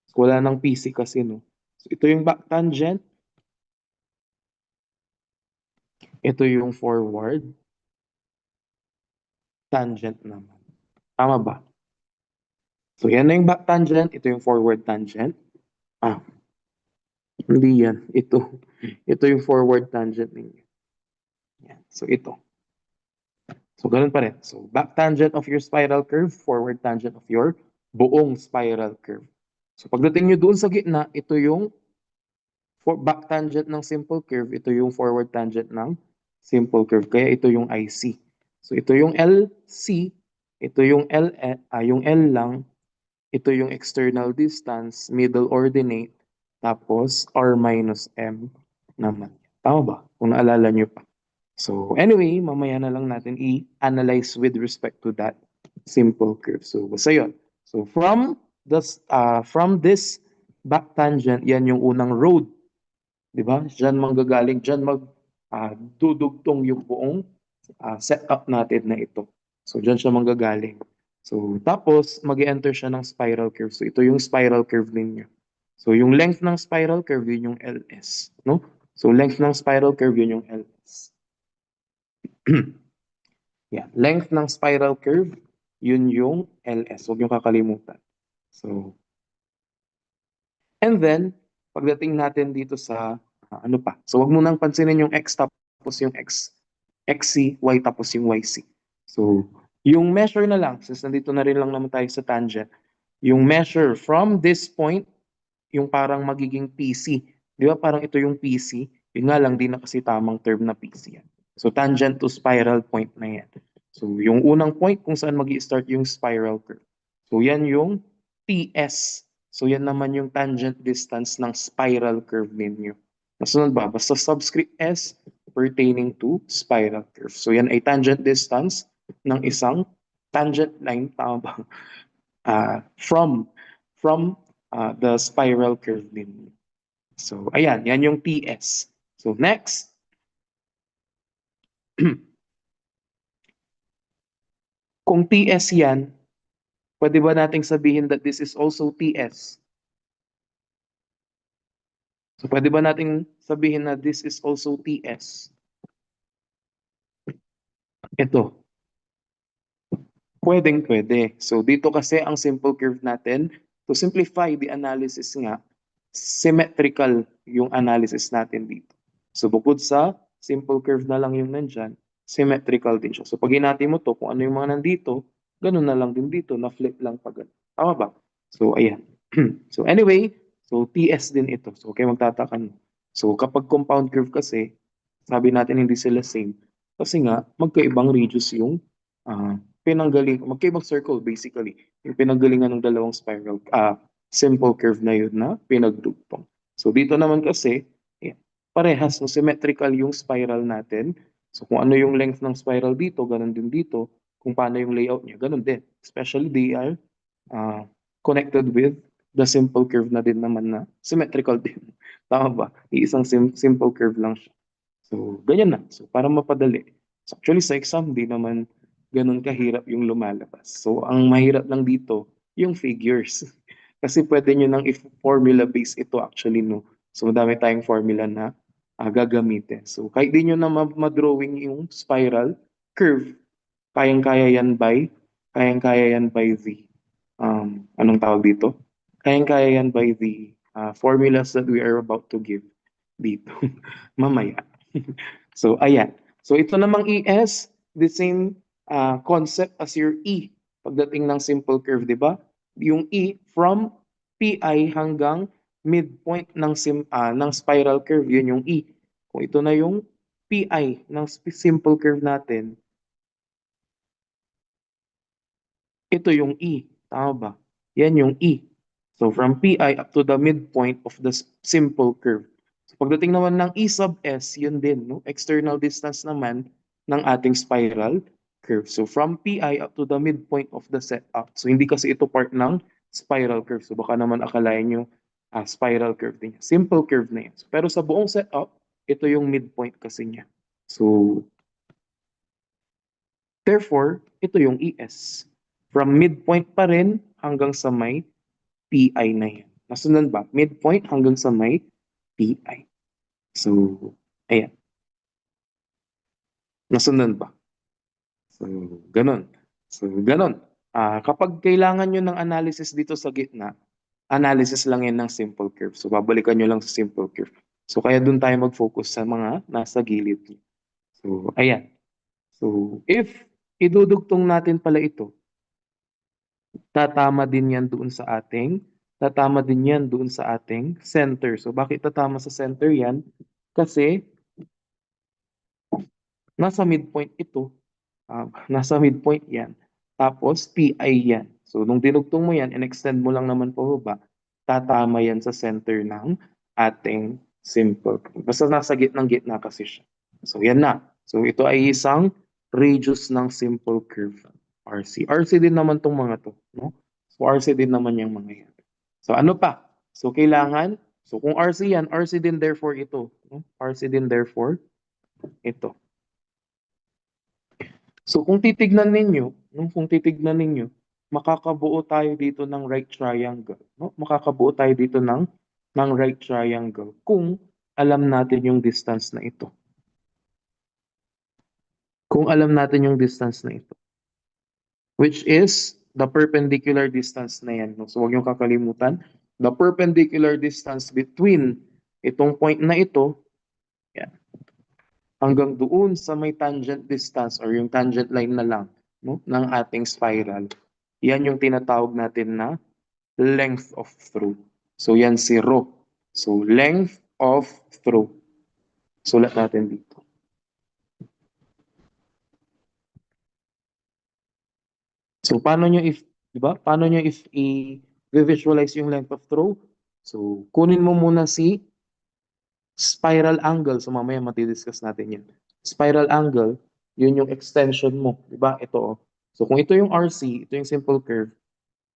So, wala nang PC kasi, no? So, ito yung back tangent. Ito yung forward tangent naman. Tama ba? So, yan na yung back tangent. Ito yung forward tangent. Ah, hindi yan. Ito yung forward tangent ninyo. Yan. So, ito. So, ganun pa rin. So, back tangent of your spiral curve, forward tangent of your buong spiral curve. So, pagdating nyo doon sa gitna, ito yung back tangent ng simple curve, ito yung forward tangent ng simple curve. Kaya ito yung IC. So, ito yung LC, ito yung yung L lang, ito yung external distance, middle ordinate, tapos r minus m naman. Tama ba? Kung naalala nyo pa. So anyway, mamaya na lang natin i-analyze with respect to that simple curve. So basta yun. So from this back tangent, yan yung unang road. Di ba? Diyan manggagaling, diyan dudugtong yung buong setup natin na ito. So diyan siya manggagaling. So tapos mag-enter siya ng spiral curve. So ito yung spiral curve ninyo. So yung length ng spiral curve yun yung LS, no? So length ng spiral curve yun yung LS. Yeah, length ng spiral curve yun yung LS. Huwag yung kakalimutan. So and then pagdating natin dito sa ano pa. So wag mo nang pansinin yung x tapos yung xc, y tapos yung yc. So yung measure na lang, since nandito na rin lang naman tayo sa tangent, yung measure from this point, yung parang magiging PC. Di ba parang ito yung PC? Yun nga lang, di na kasi tamang term na PC yan. So tangent to spiral point na yan. So yung unang point kung saan mag start yung spiral curve. So yan yung TS. So yan naman yung tangent distance ng spiral curve ninyo. Nasunod ba? Basta subscript S pertaining to spiral curve. So yan ay tangent distance ng isang tangent line, tama ba? From the spiral curve ninyo. So ayan, yan yung TS. So next, kung TS yan, pwede ba nating sabihin that this is also TS? So pwede ba nating sabihin na this is also TS? Ito, pwede. So dito kasi ang simple curve natin, to simplify the analysis nga, symmetrical yung analysis natin dito. So bukod sa simple curve na lang yung nandyan, symmetrical din siya. So pag hinati mo to, kung ano yung mga nandito, ganun na lang din dito, na flip lang pag ganun. Tama ba? So ayan. So anyway, so TS din ito. So okay, magtatakan mo. So kapag compound curve kasi, sabi natin hindi sila same. Kasi nga, magkaibang radius yung magkaibang circle basically. Yung pinanggalingan ng dalawang simple curve na yun na pinagdugtong. So dito naman kasi, parehas, so symmetrical yung spiral natin. So kung ano yung length ng spiral dito, ganun din dito. Kung paano yung layout niya, ganun din. Especially they are uh, connected with the simple curve na din naman na symmetrical din. Tama ba? Iisang simple curve lang siya. So, ganyan na. So, para mapadali. So, actually, sa exam, di naman ganun kahirap yung lumalabas. So, ang mahirap lang dito, yung figures. Kasi pwede nyo nang if-formula base ito actually, no? So, madami tayong formula na gagamitin. So, kahit di nyo na ma-drawing yung spiral curve, kayang-kaya yan by the, anong tawag dito? Kayang-kaya yan by the formulas that we are about to give dito mamaya. So, ayan. So, ito namang ES, the same concept as your E pagdating ng simple curve, di ba? Yung E from PI hanggang midpoint ng spiral curve, yun yung E. Kung ito na yung PI ng simple curve natin, ito yung E. Tama ba? Yan yung E. So from PI up to the midpoint of the simple curve. So pagdating naman ng E sub S, yun din, no? External distance naman ng ating spiral curve. So from PI up to the midpoint of the setup. So hindi kasi ito part ng spiral curve. So baka naman akalain nyo spiral curve din. Simple curve na yan. So, pero sa buong setup, ito yung midpoint kasi niya. So therefore, ito yung ES. From midpoint pa rin hanggang sa may PI na yan. Nasundan ba? Midpoint hanggang sa may PI. So, ayan. Nasundan ba? So, ganun. So, ganun. Kapag kailangan nyo ng analysis dito sa gitna, analysis lang yan ng simple curve. So, babalikan nyo lang sa simple curve. So, kaya dun tayo mag-focus sa mga nasa gilid nyo. So, ayan. So, if idudugtong natin pala ito, tatama din yan doon sa ating center. So bakit tatama sa center yan? Kasi nasa midpoint ito. Nasa midpoint yan. Tapos PI yan. So nung dinugtong mo yan, in-extend mo lang naman pababa, tatama yan sa center ng ating simple curve. Basta nasa gitnang-gitna kasi siya. So yan na. So ito ay isang radius ng simple curve, RC. RC din naman tong mga to, no? So RC din naman yung mga yan. So ano pa? So kailangan, so kung RC yan, RC din therefore ito, no? RC din therefore ito. So kung titignan ninyo, no, kung titignan ninyo, makakabuo tayo dito ng right triangle, no? Makakabuo tayo dito ng right triangle kung alam natin yung distance na ito. Kung alam natin yung distance na ito, which is the perpendicular distance na yan, no? So huwag yung kakalimutan, the perpendicular distance between itong point na ito, yan, hanggang doon sa may tangent distance or yung tangent line na lang, no, ng ating spiral. Yan yung tinatawag natin na length of through. So yan si rho. So length of through. Sulat natin dito. So paano nyo if, di ba? Paano nyo if i-visualize yung length of through? So kunin mo muna si spiral angle. So mamaya matidiscuss natin yan. Spiral angle, yun yung extension mo. Di ba? Ito oh. So kung ito yung RC, ito yung simple curve,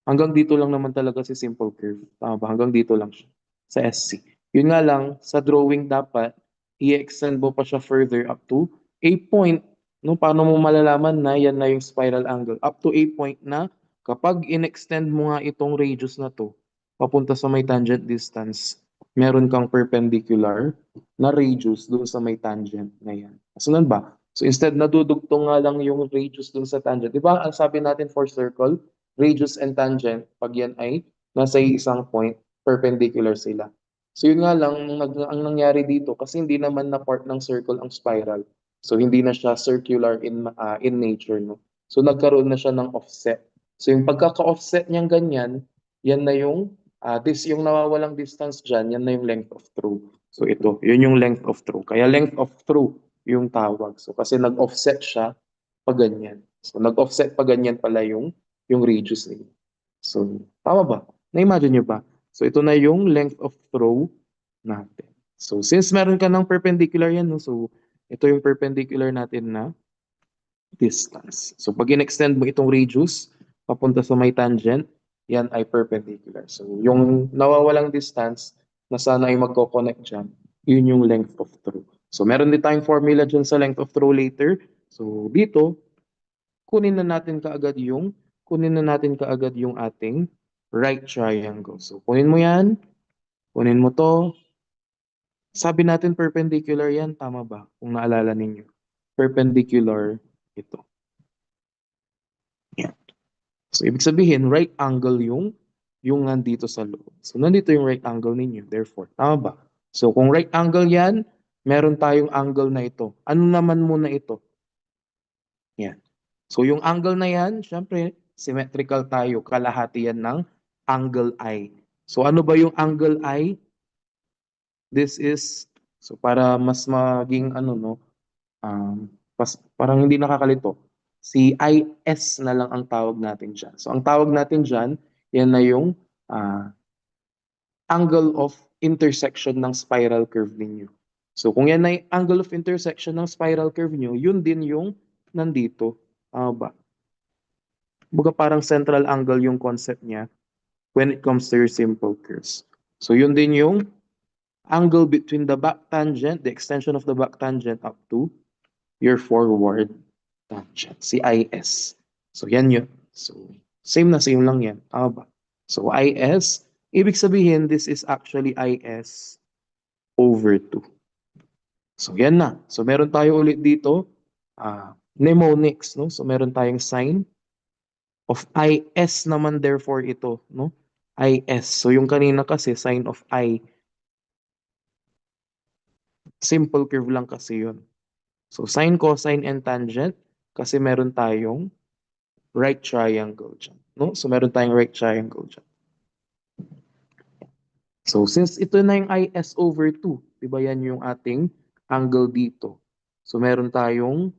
hanggang dito lang naman talaga si simple curve. Tama ba? Hanggang dito lang siya sa SC. Yun nga lang, sa drawing dapat, i-extend mo pa siya further up to a point. No? Paano mo malalaman na yan na yung spiral angle? Up to a point na kapag in-extend mo nga itong radius na to, papunta sa may tangent distance, meron kang perpendicular na radius dun sa may tangent na yan. Sunod ba? So instead na dudugtong nga lang yung radius dun sa tangent. Di ba ang sabi natin for circle, radius and tangent, pag yan ay nasa isang point, perpendicular sila. So yun nga lang, ang nangyari dito, kasi hindi naman na part ng circle ang spiral. So hindi na siya circular in nature. No? So nagkaroon na siya ng offset. So yung pagkaka-offset niyang ganyan, yan na yung, yung nawawalang distance dyan, yan na yung length of through. So ito, yun yung length of through. Kaya length of through yung tawag. So kasi nag-offset siya pag ganyan. So nag-offset pag ganyan pala yung radius niya. So, tama ba? Na-imagine nyo ba? So, ito na yung length of throw natin. So, since meron ka ng perpendicular yan, no? So, ito yung perpendicular natin na distance. So, pag in-extend mo itong radius, papunta sa may tangent, yan ay perpendicular. So, yung nawawalang distance na sana ay magko-connect dyan, yun yung length of throw. So, meron din tayong formula dyan sa length of throw later. So, dito, kunin na natin kaagad yung ating right triangle. So, kunin mo yan, kunin mo to. Sabi natin perpendicular yan, tama ba? Kung naalala ninyo. Perpendicular ito. Yan. So, ibig sabihin, right angle yung nandito sa loob. So, nandito yung right angle ninyo. Therefore, tama ba? So, kung right angle yan, meron tayong angle na ito. Ano naman muna ito? Yan. So yung angle na yan, syempre, symmetrical tayo. Kalahati yan ng angle I. So ano ba yung angle I? This is, so para mas maging ano no, parang hindi nakakalito. Si IS na lang ang tawag natin dyan. So ang tawag natin dyan, yan na yung angle of intersection ng spiral curve ninyo. So kung yan ay angle of intersection ng spiral curve nyo, yun din yung nandito. Ba? Baga parang central angle yung concept niya when it comes to your simple curves. So yun din yung angle between the back tangent, the extension of the back tangent up to your forward tangent, si IS. So yan yun. So same na same lang yan. Ba? So IS, ibig sabihin this is actually IS over 2. So yan na. So meron tayo ulit dito, mnemonics, no? So meron tayong sign of IS naman therefore ito, no? IS. So yung kanina kasi sign of I, simple curve lang kasi yun. So sine, cosine, and tangent kasi meron tayong right triangle dyan, no? So meron tayong right triangle dyan. So since ito na yung IS over 2, di ba yan yung ating angle dito. So meron tayong,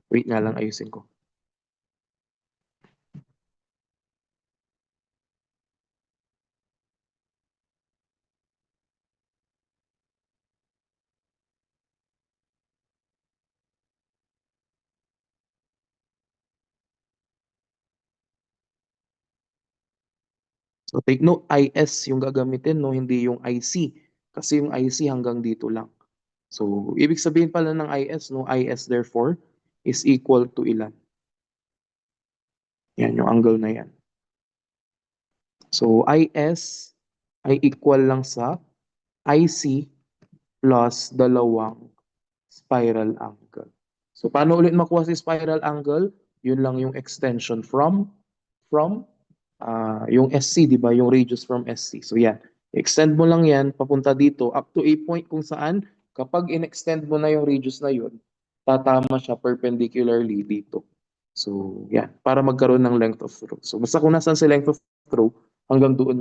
wait nga lang ayusin ko. So take note, IS yung gagamitin, no? Hindi yung IC. Kasi yung IC hanggang dito lang. So, ibig sabihin pala ng IS, no? IS therefore is equal to ilan? Yan, yung angle na yan. So, IS ay equal lang sa IC plus dalawang spiral angle. So, paano ulit makuha si spiral angle? Yun lang yung extension from yung SC, di ba? Yung radius from SC. So, yan. Extend mo lang yan papunta dito up to a point kung saan kapag in-extend mo na yung radius na yun, tatama siya perpendicularly dito. So, yan. Para magkaroon ng length of throw. So, basta kung nasan si length of throw, hanggang doon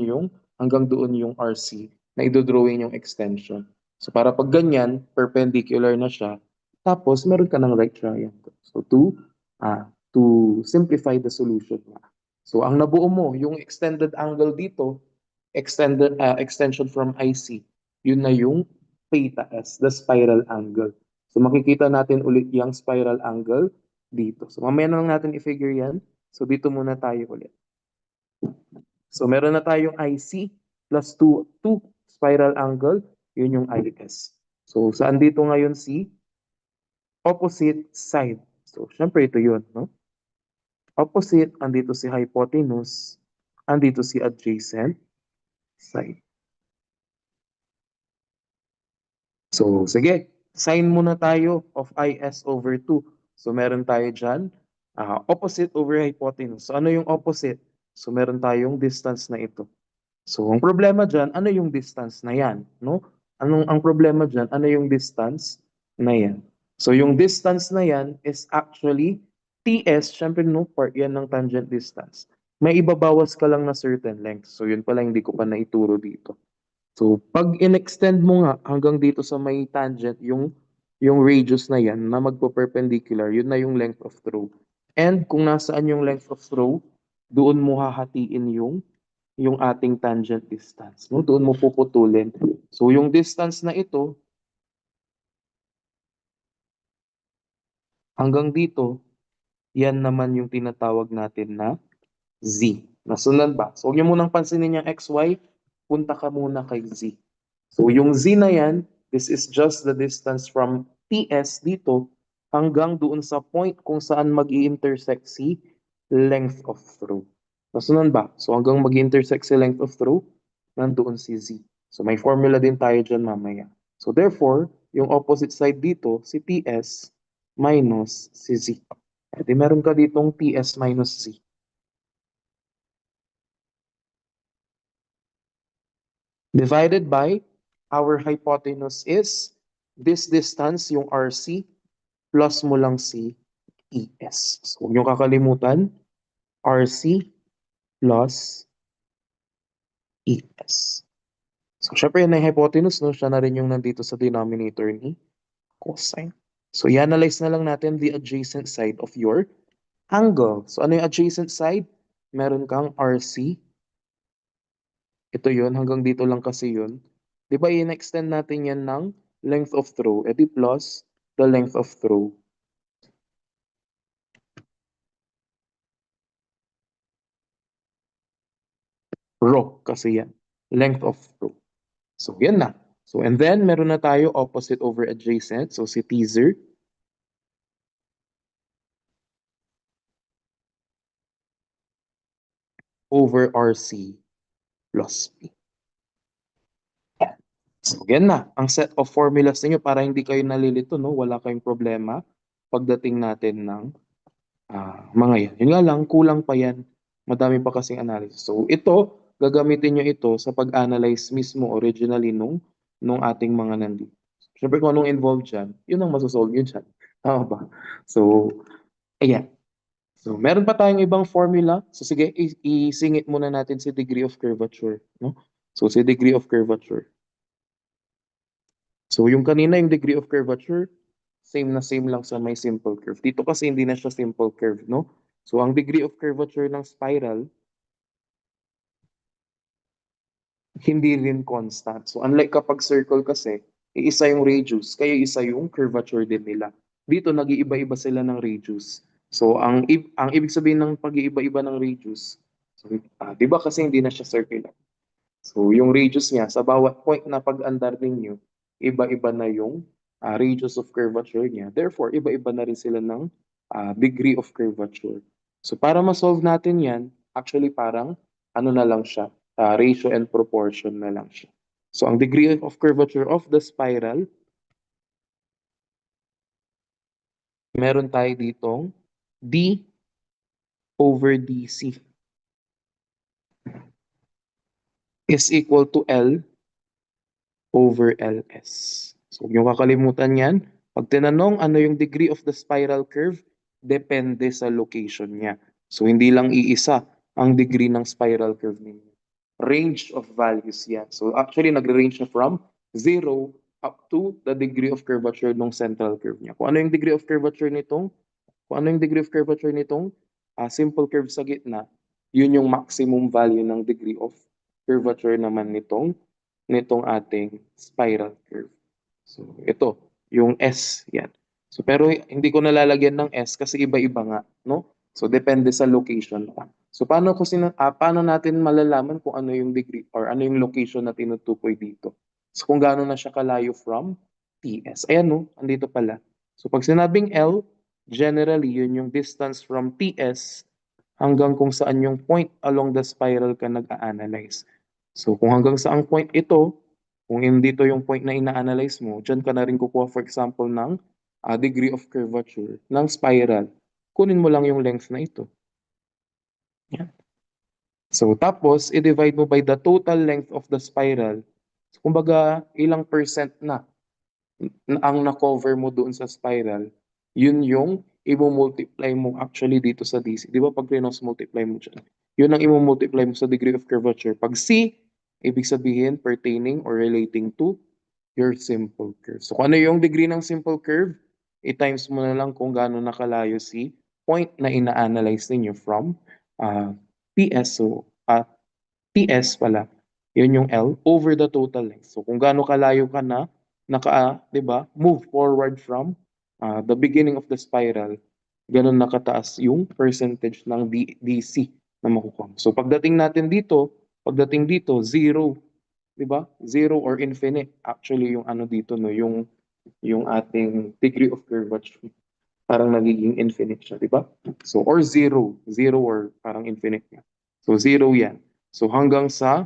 yung RC na idodrawing yung extension. So, para pag ganyan, perpendicular na siya, tapos meron ka ng right triangle. So, to simplify the solution na. So, ang nabuo mo, yung extended angle dito, extension from IC, yun na yung theta S, the spiral angle. So, makikita natin ulit yung spiral angle dito. So, mamaya na lang natin i-figure yan. So, dito muna tayo ulit. So, meron na tayong IC plus 2 spiral angle, yun yung IS. So, saan dito ngayon si opposite side? So, syempre ito yun, no? Opposite, andito si hypotenuse, andito si adjacent side. So, sige, sign muna tayo of IS over 2. So, meron tayo dyan, opposite over hypotenuse. So, ano yung opposite? So, meron tayong distance na ito. So, ang problema dyan, ano yung distance na yan? No? Ang problema dyan, ano yung distance na yan? So, yung distance na yan is actually TS, syempre no, part yan ng tangent distance. May ibabawas ka lang na certain length. So, yun pala hindi ko pa naituro dito. So, pag in-extend mo nga hanggang dito sa may tangent, yung radius na yan na magpo-perpendicular, yun na yung length of throw. And kung nasaan yung length of throw, doon mo hahatiin yung ating tangent distance. No? Doon mo puputulin. So, yung distance na ito, hanggang dito, yan naman yung tinatawag natin na Z. Nasundan ba? So, huwag niyo munang pansinin yung XY, punta ka muna kay Z. So, yung Z na yan, this is just the distance from TS dito hanggang doon sa point kung saan mag intersect si length of throw. Nasundan ba? So, hanggang mag intersect si length of throw, nandoon si Z. So, may formula din tayo dyan mamaya. So, therefore, yung opposite side dito, si TS minus si Z. E di meron ka ditong TS minus Z. Divided by our hypotenuse is this distance, yung RC, plus mo lang si ES. So, huwag niyo kakalimutan, RC plus ES. So, syempre yan ay hypotenuse, no? Siya na rin yung nandito sa denominator ni cosine. So, i-analyze na lang natin the adjacent side of your angle. So, ano yung adjacent side? Meron kang RC. Ito yun, hanggang dito lang kasi yun. Di ba, in-extend natin yan ng length of throw, edi plus the length of throw. Rho kasi yan. Length of throw. So, yan na. So, and then, meron na tayo opposite over adjacent. So, si teaser. Over RC plus P. So, yan na. Ang set of formulas ninyo para hindi kayo nalilito, no? Wala kayong problema pagdating natin ng mga yan. Yun nga lang, kulang pa yan. Madami pa kasing analysis. So, ito, gagamitin nyo ito sa pag-analyze mismo originally nung ating mga nandito. Siyempre kung anong involved dyan, yun ang masosolve yun dyan. Tama ba? So, ayan. So, meron pa tayong ibang formula. So, sige, isingit muna natin si degree of curvature. No? So, si degree of curvature. So, yung kanina, yung degree of curvature, same na same lang sa may simple curve. Dito kasi hindi na siya simple curve, no? So, ang degree of curvature ng spiral, hindi rin constant. So, unlike kapag circle kasi, iisa yung radius, kaya isa yung curvature din nila. Dito, nag-iiba-iba sila ng radius. So, ang ibig sabihin ng pag-iiba-iba ng radius, So, di ba kasi hindi na siya circular? So, yung radius niya, sa bawat point na pag-andar ninyo, iba-iba na yung radius of curvature niya. Therefore, iba-iba na rin sila ng degree of curvature. So, para ma-solve natin yan, actually parang ano na lang siya, ratio and proportion na lang siya. So, ang degree of curvature of the spiral, meron tayo ditong d over dc is equal to L over LS. So, huwag niyo kakalimutan yan. Pag tinanong ano yung degree of the spiral curve, depende sa location niya. So, hindi lang iisa ang degree ng spiral curve ninyo. Range of values yan. So, actually, nagre-range na from 0 up to the degree of curvature ng central curve niya. Kung ano yung degree of curvature nitong, simple curve sa gitna, yun yung maximum value ng degree of curvature naman nitong ating spiral curve. So, ito, yung S, yan. So, pero hindi ko nalalagyan ng S kasi iba-iba nga, no? So, depende sa location pa. So, paano natin malalaman kung ano yung degree or ano yung location na tinutukoy dito? So, kung gaano na siya kalayo from TS. Ayan, no? Andito pala. So, pag sinabing L, generally, yun yung distance from TS hanggang kung saan yung point along the spiral ka nag-a-analyze. So, kung hanggang saang point ito, kung hindi to yung point na ina-analyze mo, dyan ka na rin kukuha, for example, ng degree of curvature ng spiral. Kunin mo lang yung length na ito. Yan. So, tapos, i-divide mo by the total length of the spiral. So, kumbaga, ilang percent na ang na-cover mo doon sa spiral, yun yung i-multiply mo actually dito sa DC. Di ba pag multiply mo dyan, yun ang i-multiply mo sa degree of curvature. Pag C, ibig sabihin pertaining or relating to your simple curve. So kung ano yung degree ng simple curve, i-times mo na lang kung gaano nakalayo si point na ina-analyze ninyo from PS. So TS pala, yun yung L over the total length. So kung gaano kalayo ka na 'di ba, move forward from the beginning of the spiral, ganun nakataas yung percentage ng DC na makukuha mo. So pagdating dito, zero, 'di ba? Zero or infinite. Actually yung ano dito no, yung ating degree of curvature parang nagiging infinite siya, 'di ba? So or zero, zero or parang infinite niya. So zero 'yan. So hanggang sa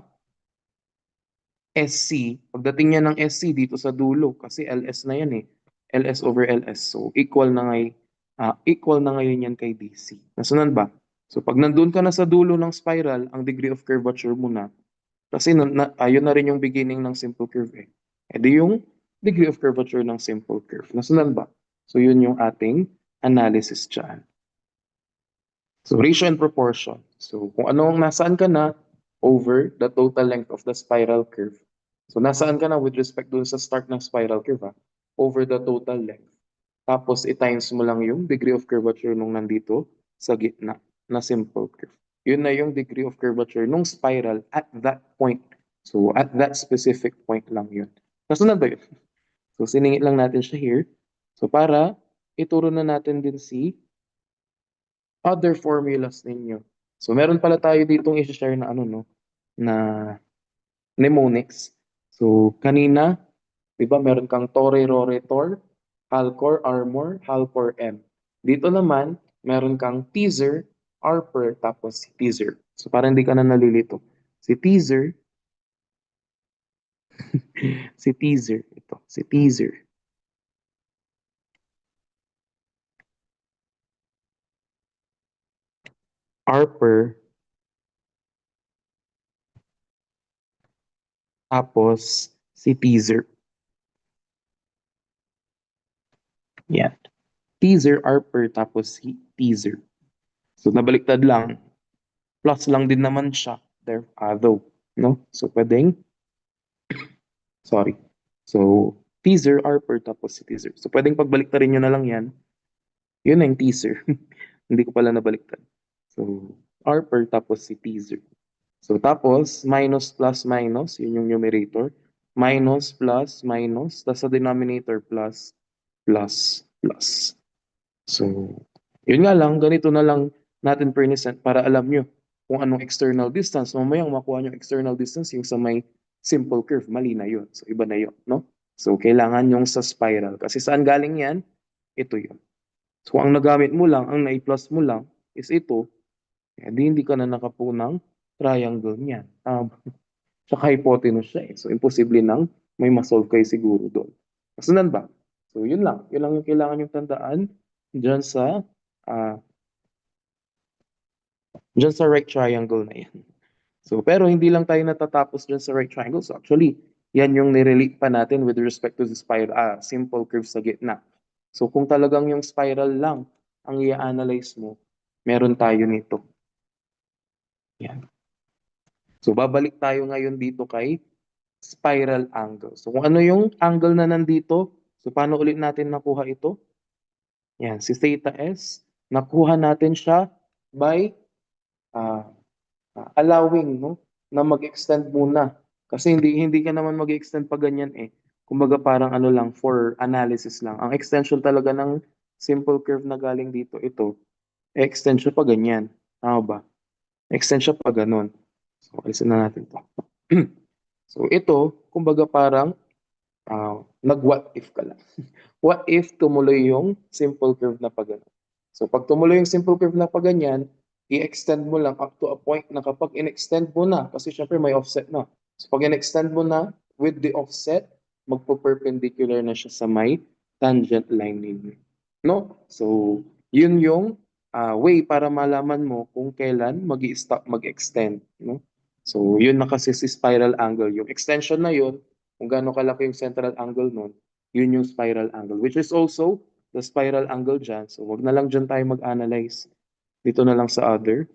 SC, pagdating niya ng SC dito sa dulo, kasi LS na yan eh. LS over LS. So, equal na ngayon yan kay DC. Nasunod ba? So, pag nandun ka na sa dulo ng spiral, ang degree of curvature mo na, kasi ayun na rin yung beginning ng simple curve eh. E di yung degree of curvature ng simple curve. Nasunod ba? So, yun yung ating analysis dyan. So, ratio and proportion. So, kung nasaan ka na over the total length of the spiral curve. So, nasaan ka na with respect dun sa start ng spiral curve, over the total length. Tapos, i-times mo lang yung degree of curvature nung nandito sa gitna na simple curve. Yun na yung degree of curvature nung spiral at that point. So, at that specific point lang yun. Nasunod ba yun? So, siningit lang natin siya here. So, para ituro na natin din si other formulas ninyo. So meron pala tayo ditong i-share na ano no, na mnemonics. So kanina, 'di ba, meron kang Tore, Rore, Tor, Halcor, Armor, Halcor, M. Dito naman, meron kang teaser, Arper, tapos si teaser. So para hindi ka na nalilito. Si teaser, si teaser. Arper, tapos si teaser. Yan. Teaser, Arper, tapos si teaser. So nabaliktad lang, plus lang din naman siya there, though, no? So pwedeng, sorry. So teaser, Arper, tapos si teaser. So pwedeng pagbaliktarin nyo na lang yan. Yun na yung teaser. Hindi ko pala nabaliktad. So Arper, tapos si teaser. So tapos, minus plus minus, yun yung numerator. Minus plus minus, tapos sa denominator plus plus plus. So, yun nga lang, ganito na lang natin present para alam nyo kung anong external distance. Mamayang makuha yung external distance yung sa may simple curve, mali na yun. So iba na yun, no? So kailangan yung sa spiral. Kasi saan galing yan? Ito yun. So ang nagamit mo lang, ang nai-plus mo lang is ito, hindi ka na nakapunang triangle niyan. Tsaka hypotenuse siya eh. So imposible nang may masolve kayo siguro doon. Kasundan ba? So yun lang. Yun lang yung kailangan yung tandaan dyan sa ah dyan sa right triangle na yan. So pero hindi lang tayo natatapos dyan sa right triangle. So actually, yan yung nirelate pa natin with respect to the spiral, simple curve sa gitna. So kung talagang yung spiral lang ang i-analyze mo, meron tayo nito. Yan. So babalik tayo ngayon dito kay spiral angle. So kung ano yung angle na nandito, so paano ulit natin nakuha ito? Yan, si theta s, nakuha natin siya by ah, allowing, no, na mag-extend muna. Kasi hindi ka naman mag-extend pa ganyan eh. Kumbaga parang ano lang, for analysis lang. Ang extension talaga ng simple curve na galing dito, ito, extend siya pa ganyan. Tama ba? Extend siya pa ganun. So, alisin na natin to. So, ito, kumbaga parang nag-what if ka lang. What if tumuloy yung simple curve na pa ganun? So, pag tumuloy yung simple curve na pa ganyan, i-extend mo lang up to a point na kapag in-extend mo na, kasi syempre may offset na. So, pag in-extend mo na with the offset, magpo-perpendicular na siya sa may tangent line ninyo. No? So, yun yung way para malaman mo kung kailan mag-i-stop mag-extend. No? So, yun na kasi si spiral angle. Yung extension na yun, kung gaano kalaki yung central angle nun, yun yung spiral angle, which is also the spiral angle dyan. So, wag na lang dyan tayo mag-analyze. Dito na lang sa other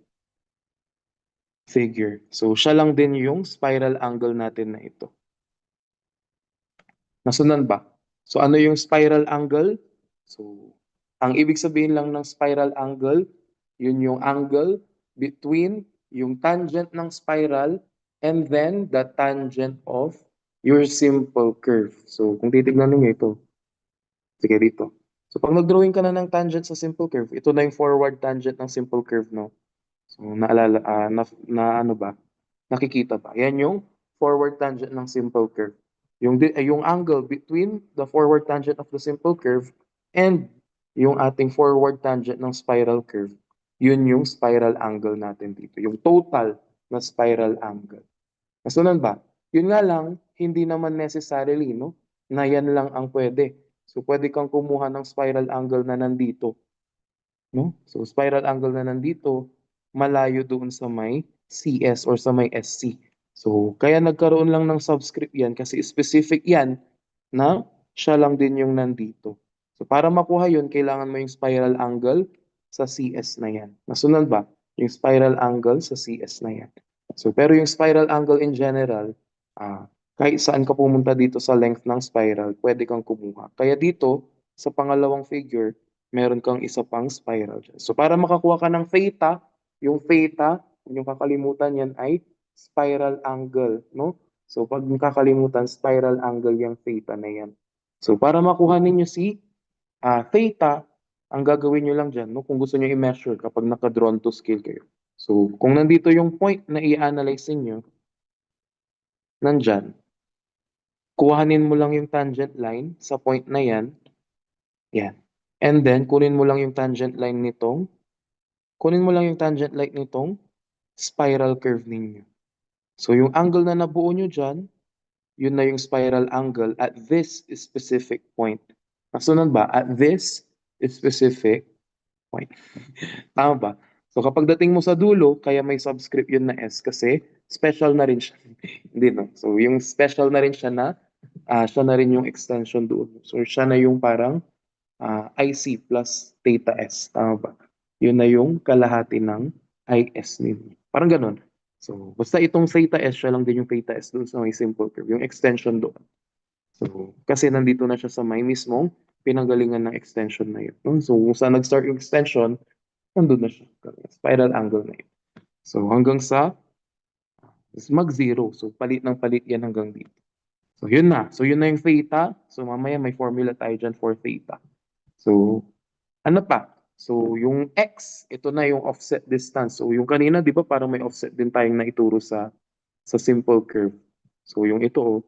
figure. So, siya lang din yung spiral angle natin na ito. Nasundan ba? So, ano yung spiral angle? So, ang ibig sabihin lang ng spiral angle, yun yung angle between yung tangent ng spiral and then the tangent of your simple curve. So, kung titignan niyo ito, sige dito. So, pag nag-drawing ka na ng tangent sa simple curve, ito na yung forward tangent ng simple curve, no? So, naalala, ano ba? Nakikita ba? Yan yung forward tangent ng simple curve. Yung angle between the forward tangent of the simple curve and yung ating forward tangent ng spiral curve, yun yung spiral angle natin dito. Yung total na spiral angle. Nasunod ba? Yun nga lang, hindi naman necessarily, no, na yan lang ang pwede. So, pwede kang kumuha ng spiral angle na nandito. No? So, spiral angle na nandito, malayo doon sa may CS or sa may SC. So, kaya nagkaroon lang ng subscript yan kasi specific yan na siya lang din yung nandito. So, para makuha yun, kailangan mo yung spiral angle sa CS na yan. Nasunod ba? Yung spiral angle sa CS na yan. So, pero yung spiral angle in general, kahit saan ka pumunta dito sa length ng spiral, pwede kang kumuha. Kaya dito, sa pangalawang figure, meron kang isa pang spiral dyan. So para makakuha ka ng theta, yung kakalimutan yan ay spiral angle, no? So pag yung kakalimutan, spiral angle yung theta na yan. So para makuha ninyo si theta, ang gagawin nyo lang dyan, no? Kung gusto nyo i-measure kapag naka-drawn to scale kayo. So kung nandito yung point na i-analyze niyo, nandyan, kuhanin mo lang yung tangent line sa point na yan. Yan. And then, kunin mo lang yung tangent line nitong spiral curve ninyo. So, yung angle na nabuo nyo dyan, yun na yung spiral angle at this specific point. Nasunod ba? At this specific point. Tama ba? So, kapag dating mo sa dulo, kaya may subscript yun na S kasi special na rin siya. Hindi, no? So, yung special na rin siya na, siya na rin yung extension doon. So, siya na yung parang IC plus theta S. Tama ba? Yun na yung kalahati ng IS ninyo. Parang ganun. So, basta itong theta S, siya lang din yung theta S doon sa may simple curve, yung extension doon. So, kasi nandito na siya sa may mismong pinanggalingan ng extension na yun. No? So, kung saan nag-start yung extension, nandun na siya. Spiral angle na yun. So, hanggang sa mag-zero. So, palit ng palit yan hanggang dito. So, yun na. So, yun na yung theta. So, mamaya may formula tayo dyan for theta. So, ano pa? So, yung x, ito na yung offset distance. So, yung kanina, di ba, parang may offset din tayong naituro sa simple curve. So, yung ito, oh,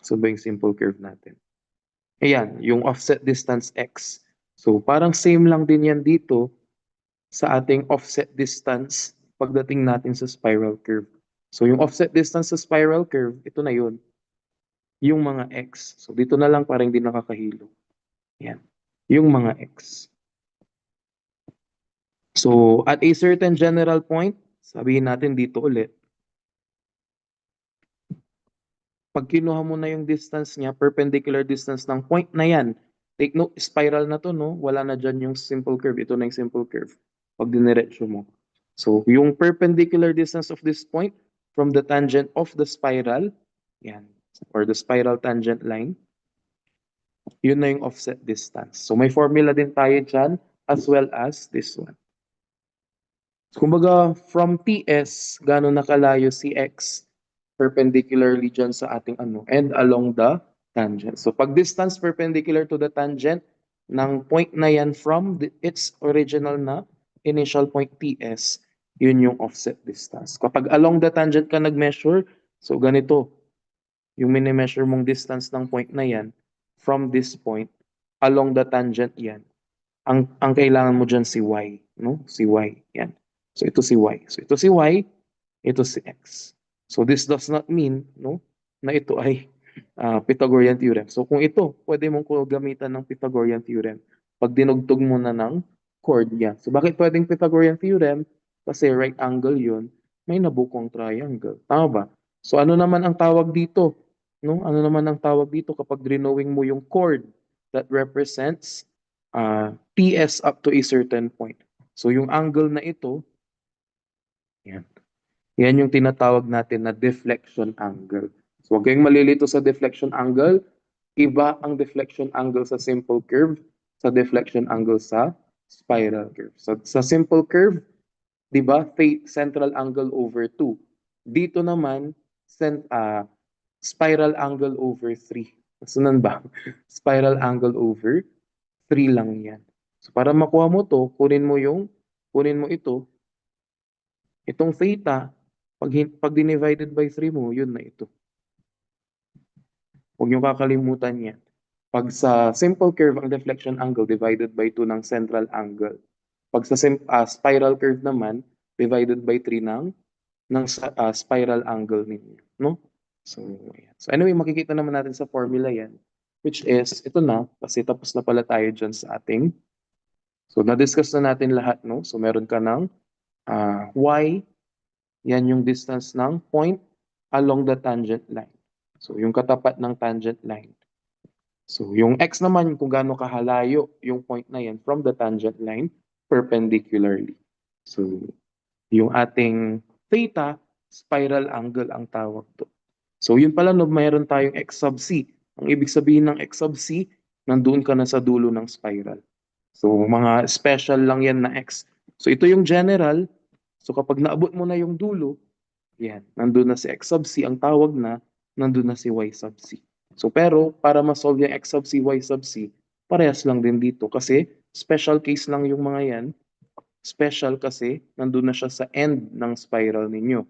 so ba yung simple curve natin? Ayan, yung offset distance x. So, parang same lang din yan dito sa ating offset distance pagdating natin sa spiral curve. So, yung offset distance sa spiral curve, ito na yun, yung mga x. So, dito na lang parang hindi nakakahilo. Ayan, yung mga x. So, at a certain general point, sabihin natin dito ulit, pag kinuha mo na yung distance niya, perpendicular distance ng point na yan, take note, spiral na to, no? Wala na dyan yung simple curve. Ito na yung simple curve. Pag diniretso mo. So, yung perpendicular distance of this point from the tangent of the spiral, yan, or the spiral tangent line, yun na yung offset distance. So, may formula din tayo dyan as well as this one. Kumbaga, from TS, gano'n nakalayo si X perpendicularly dyan sa ating ano, and along the tangent. So, pag distance perpendicular to the tangent ng point na yan from its original na initial point TS, yun yung offset distance. Kapag along the tangent ka nag-measure, so ganito, yung mini-measure mong distance ng point na yan, from this point, along the tangent yan, ang kailangan mo dyan si y, no? Si y, yan. So ito si y. So ito si y, ito si x. So this does not mean, no, na ito ay Pythagorean theorem. So kung ito, pwede mong gamitan ng Pythagorean theorem pag dinugtog mo na ng chord yan. So bakit pwedeng Pythagorean theorem? Kasi right angle yun, may nabukong triangle. Tama ba? So ano naman ang tawag dito? No? Ano naman ang tawag dito kapag drawing mo yung chord that represents TS up to a certain point. So yung angle na ito, yan. Yan yung tinatawag natin na deflection angle. So huwag kayong malilito sa deflection angle. Iba ang deflection angle sa simple curve sa deflection angle sa spiral curve. So sa simple curve, di ba, central angle over 2. Dito naman, spiral angle over 3. Sunan ba? Spiral angle over 3 lang yan. So para makuha mo to, kunin mo ito, itong theta, pag divided by 3 mo, yun na ito. Huwag niyo kakalimutan yan. Pag sa simple curve, ang deflection angle divided by 2 ng central angle. Pag sa spiral curve naman, divided by 3 ng spiral angle ninyo. No? So, ayan. So anyway, makikita naman natin sa formula yan, which is, ito na, kasi tapos na pala tayo dyan sa ating. So, na-discuss na natin lahat, no? So, meron ka ng y, yan yung distance ng point along the tangent line. So, yung katapat ng tangent line. So, yung x naman, kung gaano kahalayo yung point na yan from the tangent line perpendicularly. So, yung ating theta, spiral angle ang tawag to. So, yun pala, no, mayroon tayong x sub c. Ang ibig sabihin ng x sub c, nandoon ka na sa dulo ng spiral. So, mga special lang yan na x. So, ito yung general. So, kapag naabot mo na yung dulo, yan, nandun na si x sub c. Ang tawag na, nandun na si y sub c. So, pero, para ma-solve yung x sub c, y sub c, parehas lang din dito. Kasi, special case lang yung mga yan. Special kasi, nandun na siya sa end ng spiral ninyo.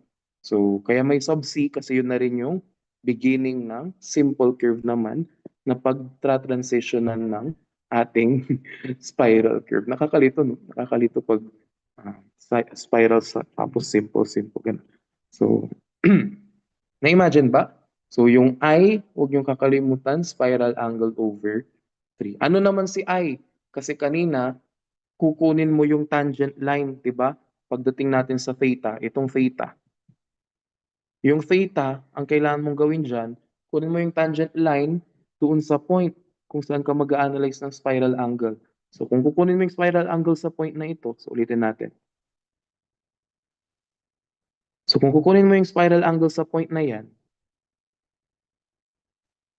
So, kaya may sub c kasi yun na rin yung beginning ng simple curve naman na pag-transitionan ng ating spiral curve. Nakakalito, no? Nakakalito pag spiral tapos simple, ganun. So, na-imagine ba? So, yung I, huwag yung kakalimutan, spiral angle over 3. Ano naman si I? Kasi kanina, kukunin mo yung tangent line, di ba? Pagdating natin sa theta, itong theta. Yung theta, ang kailangan mong gawin dyan, kunin mo yung tangent line doon sa point kung saan ka mag-analyze ng spiral angle. So, kung kukunin mo yung spiral angle sa point na ito, so ulitin natin. So, kung kukunin mo yung spiral angle sa point na yan,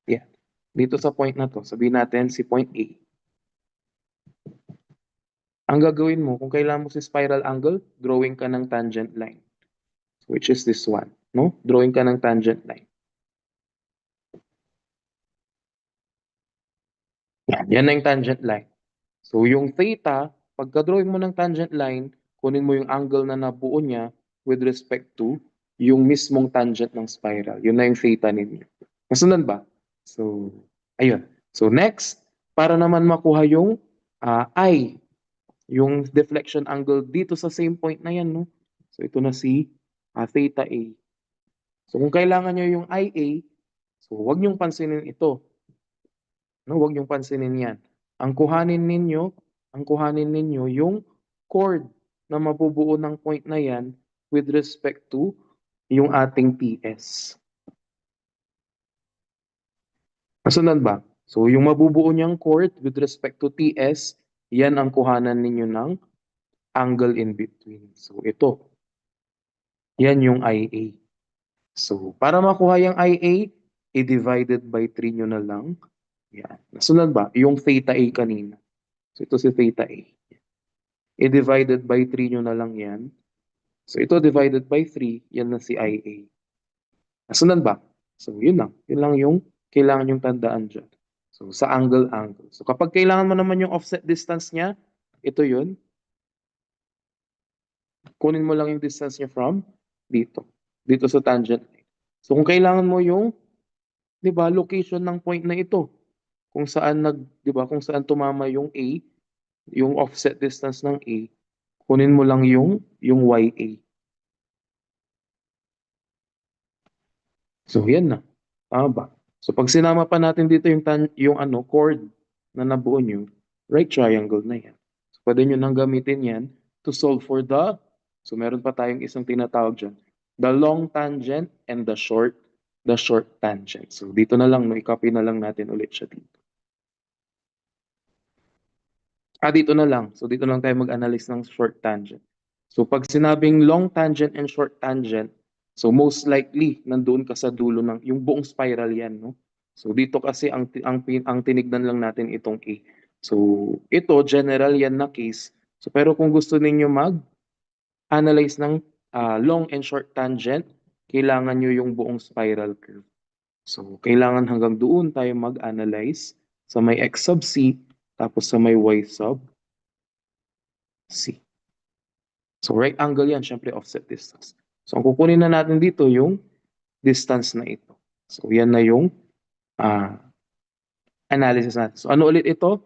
yeah, dito sa point na to, sabihin natin si point A. Ang gagawin mo, kung kailangan mo si spiral angle, drawing ka ng tangent line, which is this one, no? Drawing ka ng tangent line. Yan na yung tangent line. So yung theta, pagka-drawing mo ng tangent line, kunin mo yung angle na nabuo niya with respect to yung mismong tangent ng spiral. Yun na yung theta ninyo. Nasundan ba? So, ayun. So next, para naman makuha yung I, yung deflection angle dito sa same point na yan, no? So ito na si theta A. So kung kailangan nyo yung IA, so huwag nyong pansinin ito. No, huwag niyong pansinin 'yan. Ang kuhanin ninyo, yung chord na mabubuo ng point na 'yan with respect to yung ating TS. Nasundan ba? So yung mabubuo niyang chord with respect to TS, 'yan ang kuhanan ninyo ng angle in between. So ito, 'yan yung IA. So para makuha yung IA, i-divided by 3 nyo na lang. Yan. Nasundan ba? Yung theta A kanina. So ito si theta A. I-divided by 3 nyo na lang yan. So ito divided by 3, yan na si IA. Nasundan ba? So yun lang. Yun lang yung kailangan yung tandaan dyan. So sa angle. So kapag kailangan mo naman yung offset distance niya, ito yun. Kunin mo lang yung distance niya from dito. Dito sa tangent line. So kung kailangan mo yung, di ba, location ng point na ito. Kung saan di ba, kung saan tumama yung A, yung offset distance ng A, kunin mo lang yung YA. So, yan na. Tama ba? So, pag sinama pa natin dito yung chord na nabuo nyo, right triangle na yan. So, pwede nyo nang gamitin yan to solve for so meron pa tayong isang tinatawag dyan, the long tangent and the short tangent. So, dito na lang, no, i-copy na lang natin ulit siya dito. Dito na lang. So, dito lang tayo mag-analyze ng short tangent. So, pag sinabing long tangent and short tangent, so most likely, nandoon ka sa dulo ng, yung buong spiral yan, no? So, dito kasi ang tinignan lang natin itong A. So, ito, general yan na case. So, pero kung gusto ninyo mag-analyze ng long and short tangent, kailangan nyo yung buong spiral curve. So, kailangan hanggang doon tayo mag-analyze sa may x sub c, tapos sa may y sub c. So, right angle yan, syempre offset distance. So, ang kukunin na natin dito yung distance na ito. So, yan na yung analysis natin. So, ano ulit ito?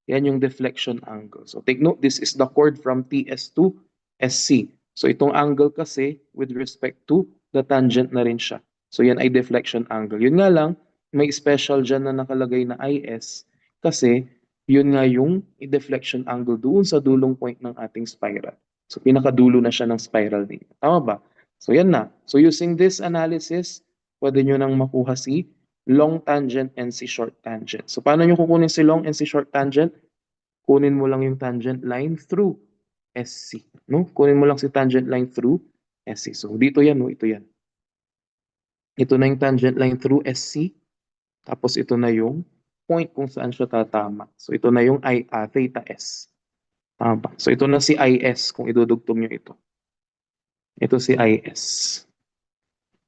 Yan yung deflection angle. So, take note, this is the chord from TS to SC. So, itong angle kasi with respect to the tangent na rin siya. So, yan ay deflection angle. Yun nga lang, may special dyan na nakalagay na IS kasi yun nga yung deflection angle doon sa dulong point ng ating spiral. So, pinakadulo na siya ng spiral din. Tama ba? So, yan na. So, using this analysis, pwede nyo nang makuha si long tangent and si short tangent. So, paano nyo kukunin si long and si short tangent? Kunin mo lang yung tangent line through SC. No? Kunin mo lang si tangent line through SC. So, dito yan, no? Ito yan. Ito na yung tangent line through SC. Tapos, ito na yung point kung saan siya tatama. So, ito na yung theta S. Tama ba? So, ito na si IS kung idudugtong nyo ito. Ito si IS.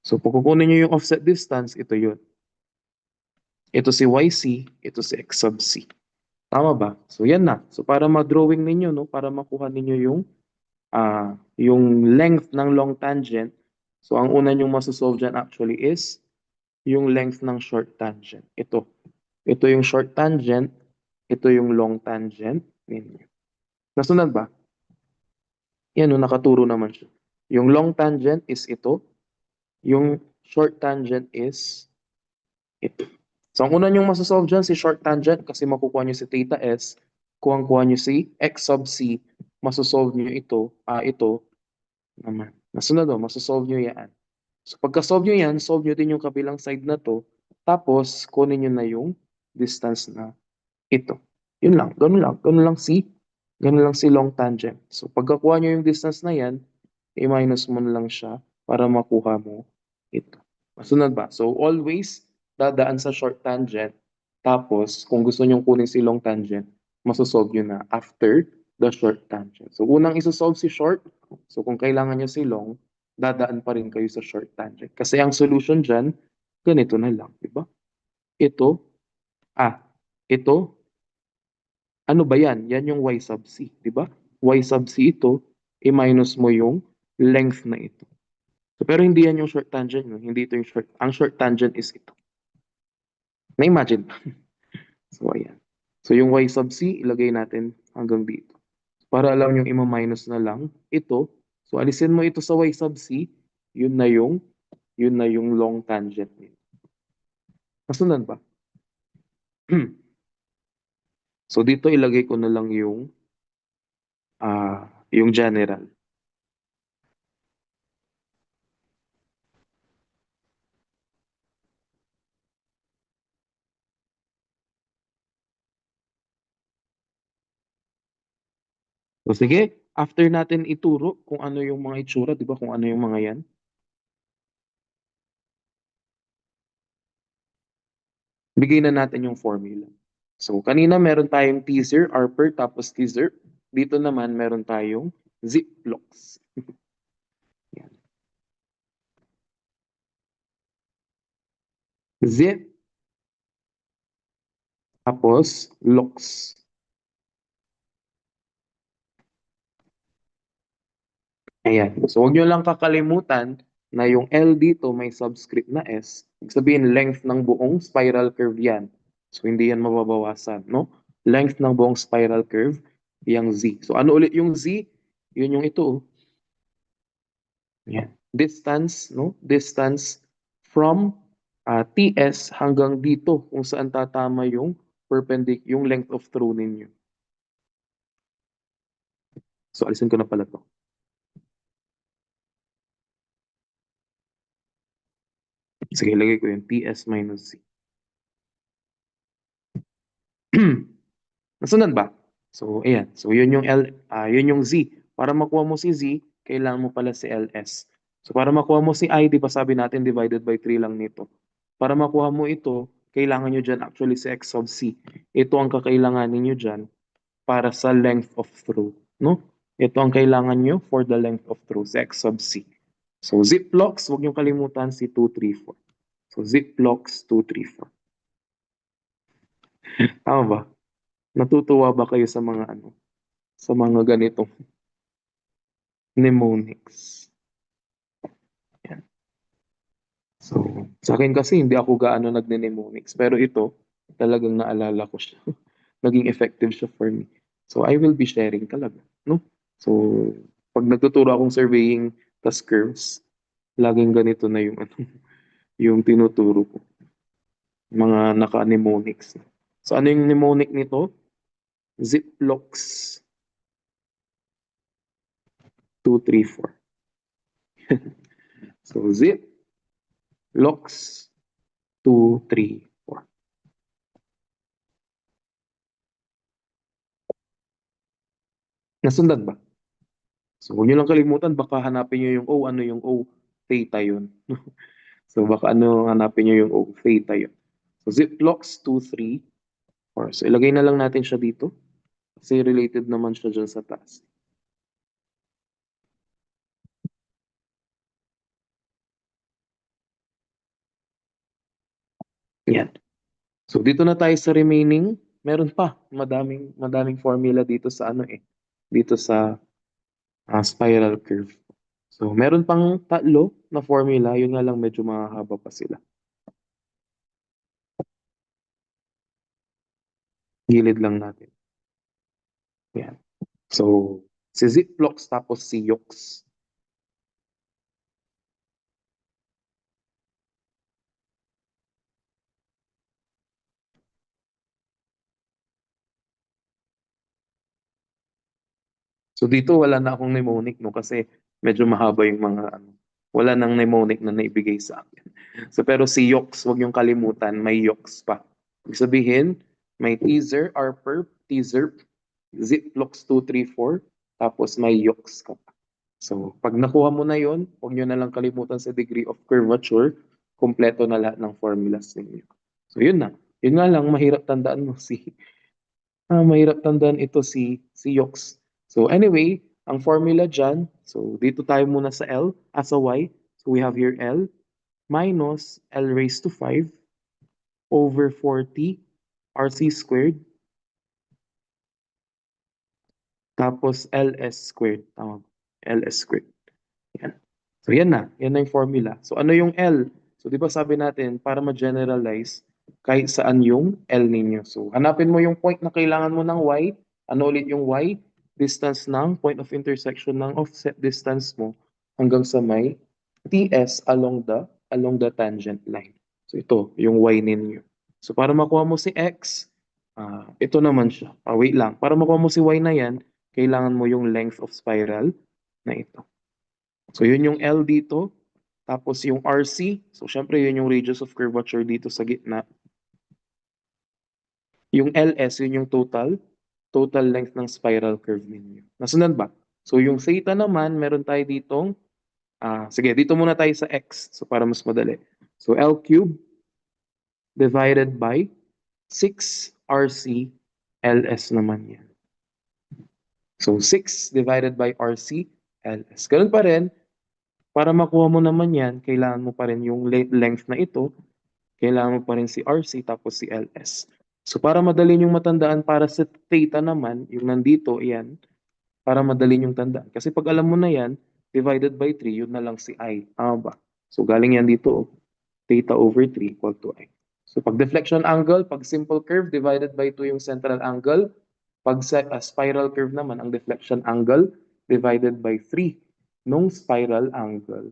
So, kung kukunin nyo yung offset distance, ito yun. Ito si YC, ito si X sub C. Tama ba? So yan na. So para ma-drawing ninyo, no, para makuha ninyo yung length ng long tangent, so ang una nyong masosolve dyan actually is yung length ng short tangent. Ito. Ito yung short tangent, ito yung long tangent ninyo. Nasunod ba? Yan, no, nakaturo naman siya. Yung long tangent is ito, yung short tangent is ito. So, ang una nyong masasolve dyan, si short tangent, kasi makukuha nyo si theta s. Kuha nyo si x sub c, masasolve nyo ito naman. Nasunod o, masasolve nyo yan. So, pagka-solve nyo yan, solve nyo din yung kabilang side na to, tapos, kunin nyo na yung distance na ito. Yun lang, ganun lang si long tangent. So, pagkakuha nyo yung distance na yan, i-minus mo na lang siya para makuha mo ito. Masunod ba? So, always, dadaan sa short tangent. Tapos, kung gusto nyong kunin si long tangent, masosolve nyo na after the short tangent. So, unang isosolve si short. So, kung kailangan nyo si long, dadaan pa rin kayo sa short tangent. Kasi ang solution dyan, ganito na lang, di ba? Ito, ito, Ano ba yan? Yan yung y sub c, di ba? Y sub c ito, i-minus mo yung length na ito. So, pero hindi yan yung short tangent, no? Hindi ito yung short. Ang short tangent is ito. Na-imagine ba? So, ayan. So, yung y sub c, ilagay natin hanggang dito. Para alam yung ima-minus na lang ito. So, alisin mo ito sa y sub c, yun na yung long tangent nito. Nasundan ba? So, dito ilagay ko na lang yung general. So, sige, after natin ituro kung ano yung mga itsura, di ba, kung ano yung mga yan, bigay na natin yung formula. So, kanina meron tayong teaser, Harper, tapos teaser. Dito naman meron tayong ziplocs. Yan. Zip, tapos locks. Ayan. So, huwag nyo lang kakalimutan na yung L dito may subscript na S. Ibig sabihin, length ng buong spiral curve yan. So, hindi yan mababawasan, no? Length ng buong spiral curve, yung Z. So, ano ulit yung Z? Yun yung ito, oh. Yan. Distance, no? Distance from TS hanggang dito kung saan tatama yung yung length of throw ninyo. So, alisin ko na pala to. Sige, ilagay ko yung TS minus Z. Nasundan ba? So, ayan. So, yun yung Z. Para makuha mo si Z, kailangan mo pala si LS. So, para makuha mo si I, di ba sabi natin divided by 3 lang nito. Para makuha mo ito, kailangan nyo dyan actually si X sub C. Ito ang kakailanganin nyo dyan para sa length of throw. No? Ito ang kailangan nyo for the length of throw, si X sub C. So, ziplocs, huwag nyo kalimutan si 2, 3, 4. So, ziplocs 2, 3, 4. Tama ba? Natutuwa ba kayo sa mga sa mga ganitong mnemonics? Yan. So, sa akin kasi hindi ako gaano nagne-mnemonics, pero ito talagang naalala ko siya. Naging effective siya for me. So, I will be sharing talaga, no? So, pag nagtuturo akong surveying tas curves, laging ganito na yung yung tinuturo ko, mga naka-mnemonics. So, ano yung mnemonic nito? Ziplocs 2, 3, 4. So, zip, locks, 2, 3, 4. Nasundan ba? So, huwag nyo lang kalimutan, baka hanapin nyo yung O, ano yung O, theta yun. So, baka ano, hanapin nyo yung O, theta yun. So, ziplocs 2, 3, 4. So, ilagay na lang natin siya dito. Kasi related naman siya dyan sa taas. Yan. So, dito na tayo sa remaining. Meron pa, madaming formula dito sa dito sa spiral curve. So, meron pang tatlo na formula, yun nga lang medyo mahaba pa sila. Gilid lang natin. Yan. So, si Ziplocs tapos si Yox. So, dito wala na akong mnemonic, no? Kasi medyo mahaba yung mga wala nang mnemonic na naibigay sa akin. So, pero si Yox, wag yung kalimutan, may Yox pa. Ibig sabihin, may teaser, Harper, teaser, Ziplocs 2, 3, 4, tapos may Yox ka pa. So, pag nakuha mo na yon, huwag nyo na lang kalimutan sa degree of curvature, kumpleto na lahat ng formulas ninyo. So, yun na. Yun nga lang, mahirap tandaan mo mahirap tandaan ito si Yox. So, anyway, ang formula dyan, so dito tayo muna sa L as a Y. So, we have here L minus L raised to 5 over 40 RC squared Tapos LS squared. Tama ba? LS squared. Yan. So yan na. Yan na yung formula. So ano yung L? So di ba sabi natin, para ma-generalize, kahit saan yung L ninyo. So hanapin mo yung point na kailangan mo ng Y. Ano ulit yung Y? Distance ng point of intersection ng offset distance mo hanggang sa may TS along the tangent line. So ito, yung Y ninyo. So para makuha mo si X, ito naman siya. Wait lang. Para makuha mo si Y na yan, kailangan mo yung length of spiral na ito. So yun yung L dito. Tapos yung RC, so syempre yun yung radius of curvature dito sa gitna. Yung LS, yun yung total length ng spiral curve ninyo. Nasundan ba? So yung theta naman, meron tayo ditong, sige, dito muna tayo sa X. So para mas madali. So L cube divided by 6 RC LS naman yan. So 6 divided by RC LS. Ganun pa rin, para makuha mo naman yan, kailangan mo pa rin yung length na ito, kailangan mo pa rin si RC tapos si LS. So para madali yung matandaan para sa theta naman, yung nandito, yan, para madali yung tandaan. Kasi pag alam mo na yan, divided by 3, yun na lang si I. Tama ba? So galing yan dito, theta over 3 equal to I. So pag deflection angle, pag simple curve, divided by 2 yung central angle. Pag spiral curve naman, ang deflection angle, divided by 3 nung spiral angle.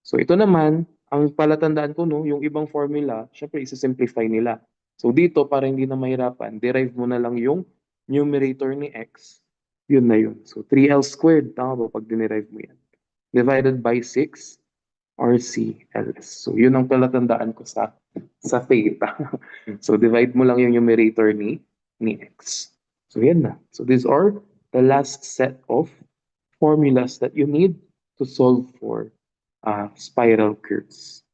So ito naman, ang palatandaan ko no, yung ibang formula, syempre isa-simplify nila. So dito, para hindi na mahirapan, derive mo na lang yung numerator ni x. Yun na yun. So 3L squared, tama ba pag dinerive mo yan? Divided by 6 RCLS. So yun ang palatandaan ko sa theta. So divide mo lang yung numerator ni x. So yan na. So these are the last set of formulas that you need to solve for spiral curves.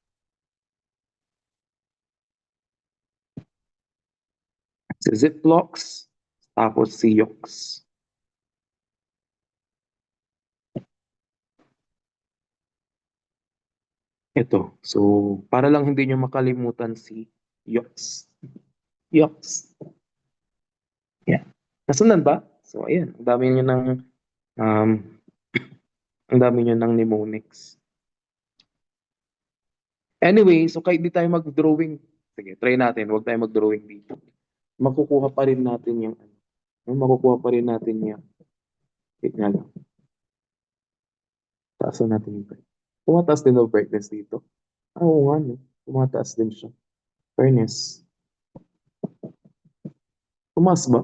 Si Ziplocs, tapos si Yox. Ito. So, para lang hindi nyo makalimutan si Yox. Yox. Yan. Nasundan ba? So, ayan. Um, ang dami nyo ng mnemonics. Anyway, so kahit di tayo mag-drawing, sige, try natin. Huwag tayo mag-drawing dito. Makukuha pa rin natin yung, makukuha pa rin natin yung, wait nga lang. Taasan natin yung brightness. Tumataas din ang brightness dito. Oo nga, no? Tumataas din siya. Fairness. Tumaas ba?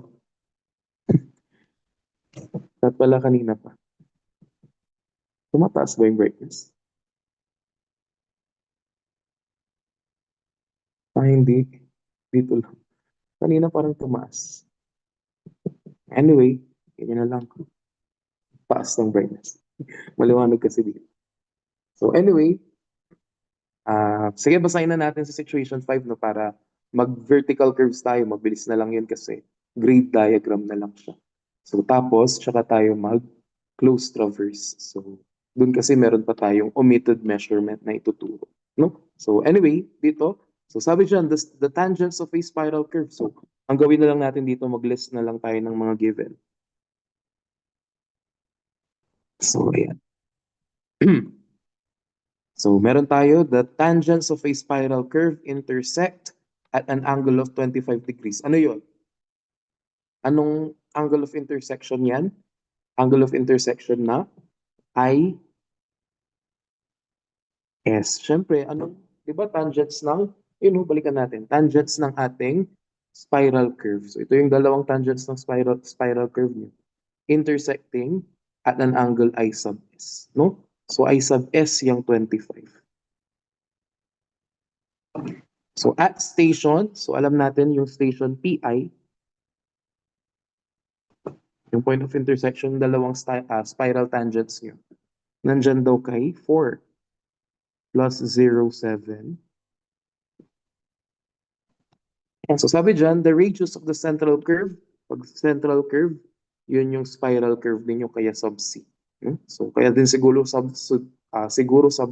At pala kanina pa. Tumataas ba yung brightness? Hindi. Dito lang. Kanina parang tumaas. Anyway, ganyan na lang. Taas ng brightness. Maliwanag kasi dito. So anyway, sige, basahin na natin sa situation 5 no, para mag-vertical curves tayo. Mabilis na lang yun kasi grade diagram na lang siya. So tapos, tsaka tayo mag-close traverse. So dun kasi meron pa tayong omitted measurement na ituturo. No? So anyway, dito, so sabi dyan, the tangents of a spiral curve. So ang gawin na lang natin dito, mag-list na lang tayo ng mga given. So ayan. So meron tayo, the tangents of a spiral curve intersect at an angle of 25 degrees. Ano yun? Anong angle of intersection yan? Angle of intersection na I S. Siyempre, di ba tangents ng, balikan natin, tangents ng ating spiral curve. So ito yung dalawang tangents ng spiral curve niyo. Intersecting at an angle I sub S. No? So I sub S yung 25. So at station, so alam natin yung station PI, yung point of intersection, dalawang spiral tangents nyo. Nandyan daw kay 4 plus 0.7. And so sabi dyan, the radius of the central curve, pag central curve, yun yung spiral curve ninyo kaya sub C. So kaya din siguro sub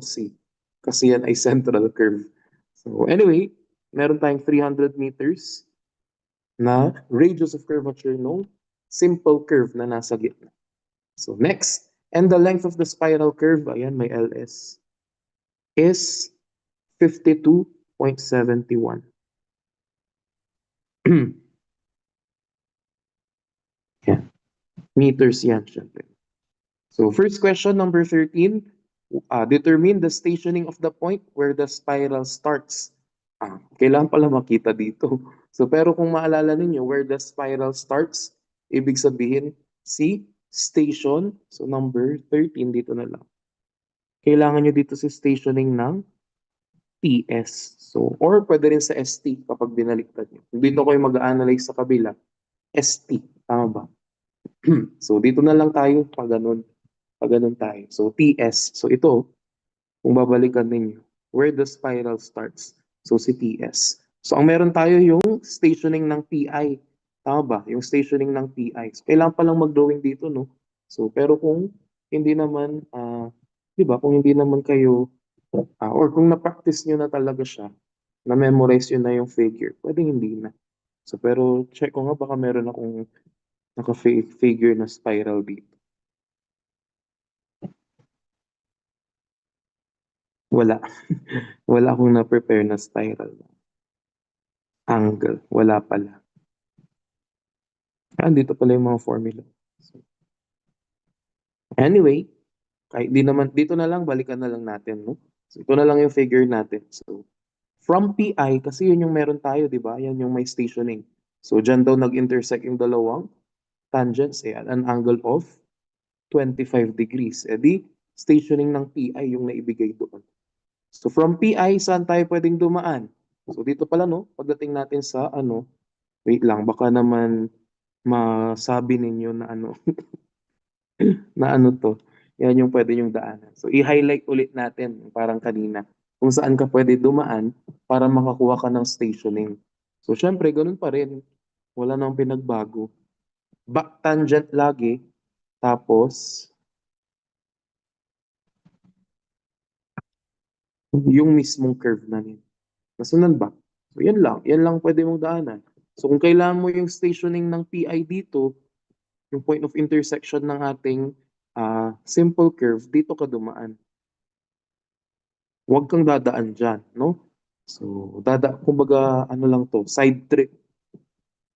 C kasi yan ay central curve. So anyway, meron tayong 300 meters na radius of curvature ng simple curve na nasa gitna. So next, and the length of the spiral curve, ayan, may LS, is 52.71. Yan. Meters yan, syempre. So first question, number 13, determine the stationing of the point where the spiral starts. Kailangan pala makita dito. So pero kung maalala ninyo, where the spiral starts, ibig sabihin, C, station. So number 13, dito na lang. Kailangan nyo dito si stationing ng TS. So, or pwede rin sa ST kapag binaliktad nyo. Kung dito kayo mag-analyze sa kabila, ST. Tama ba? So, dito na lang tayo pag ganun. Pag ganun tayo. So, TS. So, ito, kung babalikan ninyo, where the spiral starts. So, si TS. So, ang meron tayo yung stationing ng PI. Tama ba? Yung stationing ng PI. So, kailangan palang mag-drawing dito, no? So, pero kung hindi naman, di ba, kung hindi naman kayo, or kung na-practice nyo na talaga siya, na-memorize yun na yung figure, pwedeng hindi na. So, pero check ko nga, baka meron akong naka-figure na spiral dito. Wala. Wala akong na-prepare na spiral. Angle. Wala pala. Dito pala yung mga formula. So, anyway, kahit di naman, dito na lang, balikan na lang natin, no? So, ito na lang yung figure natin. So, from PI, kasi yun yung meron tayo, di ba? Yan yung may stationing. So, dyan daw nag-intersect yung dalawang tangents, at an angle of 25 degrees. Di, stationing ng PI yung naibigay doon. So, from PI, saan tayo pwedeng dumaan? So, dito pala, no? Pagdating natin sa, wait lang, baka naman masabi ninyo na na to. Yan yung pwede yung daanan. So, i-highlight ulit natin, parang kanina, kung saan ka pwede dumaan para makakuha ka ng stationing. So, syempre, ganun pa rin. Wala nang pinagbago. Back tangent lagi, tapos, yung mismong curve na yun. Nasunod ba? So, yan lang. Yan lang pwede mong daanan. So, kung kailangan mo yung stationing ng PI dito, yung point of intersection ng ating simple curve, dito ka dumaan. Huwag kang dadaan dyan, no? So, kumbaga, lang to, side trip.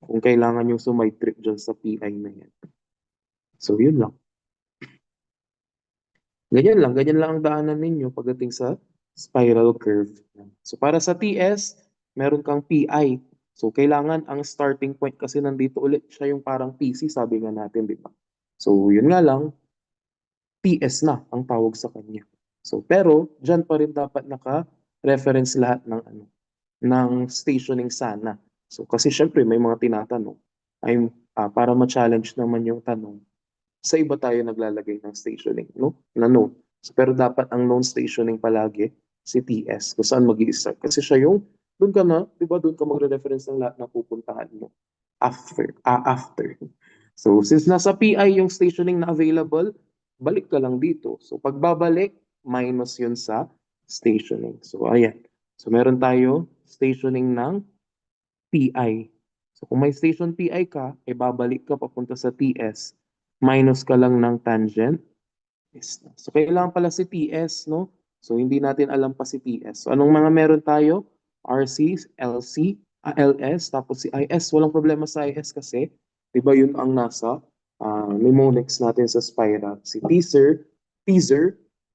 Kung kailangan yung sumide trip dyan sa PI na yan. So, yun lang. Ganyan lang ang daanan ninyo pagdating sa spiral curve. So, para sa TS, meron kang PI. So, kailangan ang starting point kasi nandito ulit siya yung parang PC, sabi nga natin, di ba? So, yun nga lang, TS na ang tawag sa kanya. So, pero diyan pa rin dapat naka-reference lahat ng stationing sana. So, kasi syempre may mga tinatanong ay para ma-challenge naman yung tanong, sa iba tayo naglalagay ng stationing, no? Na note. So, pero dapat ang known stationing palagi si TS kung saan mag-i-start. Kasi siya yung, doon ka na, di ba doon ka magre-reference ng lahat na pupuntahan mo after. So, since nasa PI yung stationing na available, balik ka lang dito. So, pagbabalik, minus yun sa stationing. So, ayan. So, meron tayo stationing ng PI. So, kung may station PI ka, babalik ka papunta sa TS, minus ka lang ng tangent. So, kailangan pala si TS, no? So, hindi natin alam pa si TS. So, anong mga meron tayo? RC, LC, LS, tapos si IS. Walang problema sa IS kasi, di ba yun ang nasa mnemonics natin sa spiral. Si teaser,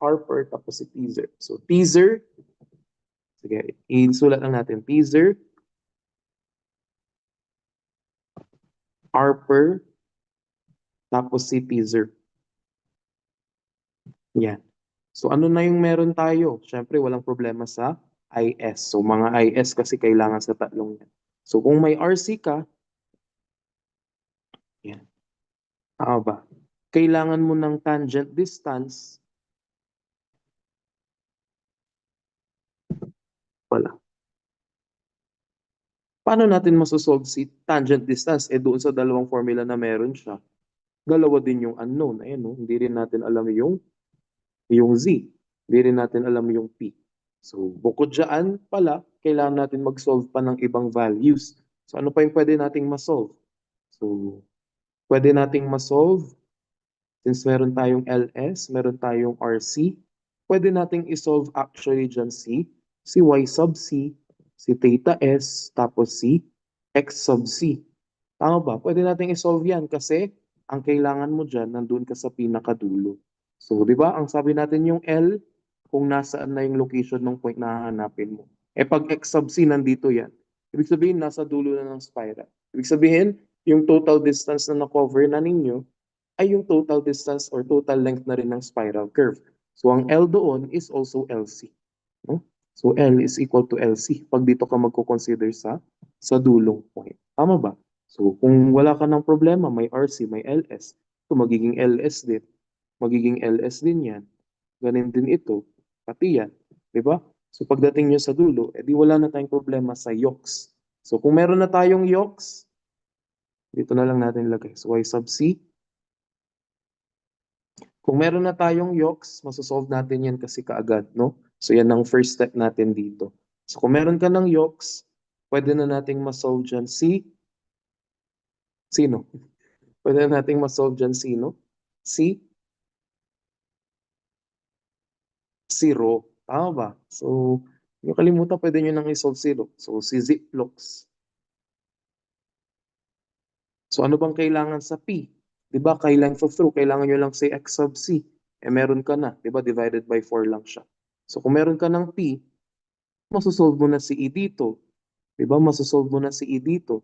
Harper, tapos si teaser. So, teaser, sige, insulat lang natin. Teaser, Harper, tapos si teaser. Yan. So ano na yung meron tayo? Siyempre, walang problema sa IS. So mga IS kasi kailangan sa tatlong yan. So kung may RC ka, yan. Ba? Kailangan mo ng tangent distance, wala. Paano natin masosolve si tangent distance? Doon sa dalawang formula na meron siya, dalawa din yung unknown. Ayan, no? Hindi rin natin alam yung Z. Hindi rin natin alam yung P. So, bukod dyan pala, kailangan natin mag-solve pa ng ibang values. So, ano pa yung pwede nating ma-solve? So, Pwede nating ma-solve since meron tayong LS, meron tayong RC. Pwede nating isolve actually dyan si Y sub C, si theta S, tapos si X sub C. Tama ba? Pwede nating isolve yan kasi ang kailangan mo dyan, nandun ka sa pinakadulo. So, di ba? Ang sabi natin yung L, kung nasaan na yung location ng point na hahanapin mo. Eh pag X sub C, nandito yan. Ibig sabihin, nasa dulo na ng spiral. Ibig sabihin, yung total distance na na-cover na ninyo ay yung total distance or total length na rin ng spiral curve. So, ang L doon is also LC. No? So, L is equal to LC pag dito ka magko-consider sa dulong point. Tama ba? So, kung wala ka ng problema, may RC, may LS, so magiging LS din. Magiging LS din yan. Ganun din ito, pati yan. Di ba? So, pagdating nyo sa dulo, edi wala na tayong problema sa yokes. So, kung meron na tayong yokes, dito na lang natin ilagay. So, Y sub C. Kung meron na tayong yokes, masosolve natin yan kasi kaagad, no? So, yan ang first step natin dito. So, kung meron ka ng yokes, pwede na nating masolve dyan sino? Pwede na nating masolve dyan sino? Zero. Tama ba? So, yung kalimutan, pwede nyo nang isolve zero. So, si Ziplox. So, ano bang kailangan sa P? Di ba, kay length of through, kailangan nyo lang say X sub C. Eh, meron ka na. Di ba, divided by 4 lang siya. So, kung meron ka ng P, masosolve mo na si E dito. Di ba, masosolve mo na si E dito.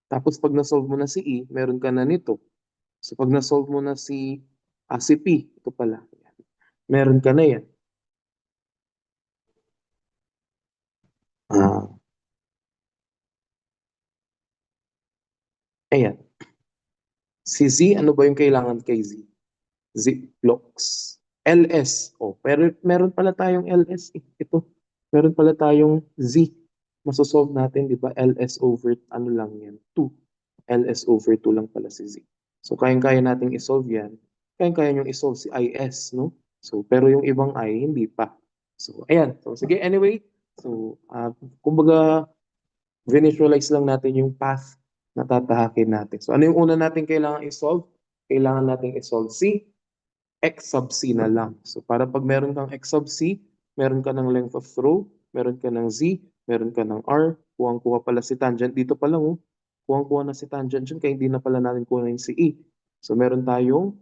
Tapos, pag nasolve mo na si E, meron ka na nito. So, pag nasolve mo na si P, ito pala. Meron ka na yan. Ah, ayan. Si Z, ano ba yung kailangan kay Z? Ziplox. LS. Oh, pero meron pala tayong LS. Ito. Meron pala tayong Z. Masosolve natin, di ba? LS over, ano lang yan? 2. LS over 2 lang pala si Z. So, kayang-kaya nating isolve yan. Kayang-kaya nyo isolve si IS, no? So, pero yung ibang I, hindi pa. So, ayan. So, sige, anyway. So, kumbaga, visualize lang natin yung path na tatahakin natin. So, ano yung una natin kailangan isolve? Kailangan natin isolve si X sub C na lang. So, para pag meron kang X sub C, meron ka ng length of throw, meron ka ng Z, meron ka ng R, kuhang-kuha pala si tangent. Dito pa lang, oh. Kuhang-kuha na si tangent dyan, kaya hindi na pala natin kuha yung si E. So, meron tayong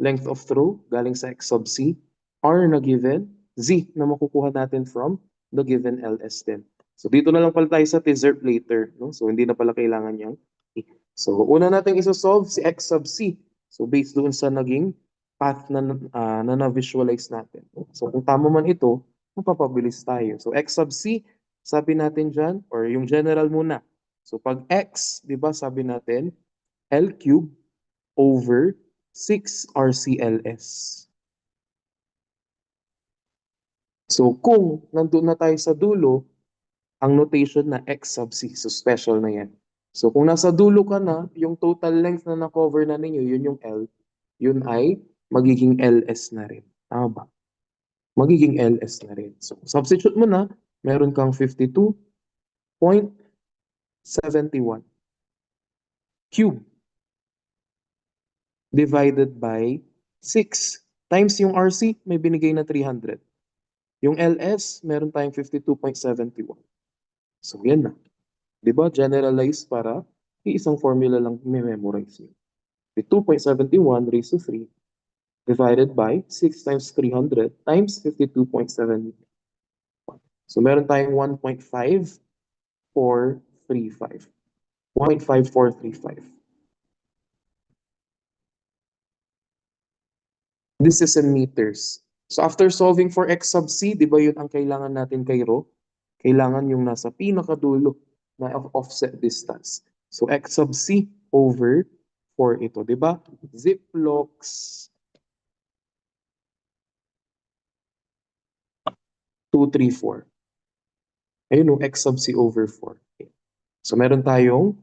length of throw galing sa X sub C, R na given, Z na makukuha natin from the given LS din. So, dito na lang pala tayo sa dessert later. No? So, hindi na pala kailangan niyang E. So, una natin isosolve si X sub C. So, based doon sa naging path na na-visualize natin. So, kung tama man ito, mapapabilis tayo. So, X sub C, sabi natin dyan, or yung general muna. So, pag X, di ba, sabi natin, L cube over 6 RCLS. So, kung nandun na tayo sa dulo, ang notation na X sub C, so special na yan. So, kung nasa dulo ka na, yung total length na na-cover na ninyo, yun yung L, yun ay magiging LS na rin. Tama ba? Magiging LS na rin. So, substitute mo na, meron kang 52.71 cube divided by 6 times yung RC, may binigay na 300. Yung LS, meron tayong 52.71. So, yan na. Di ba? Generalize para isang formula lang memorize nyo. 52.71 raised to 3 divided by 6 times 300 times 52.7. So, meron tayong 1.5435. 1.5435. This is in meters. So, after solving for X sub C, di ba yun ang kailangan natin kay Rho? Kailangan yung nasa pinakadulo na offset distance. So, X sub C over 4 ito, di ba? Ziplox 234. Ayun o, X sub C over 4. Okay. So, meron tayong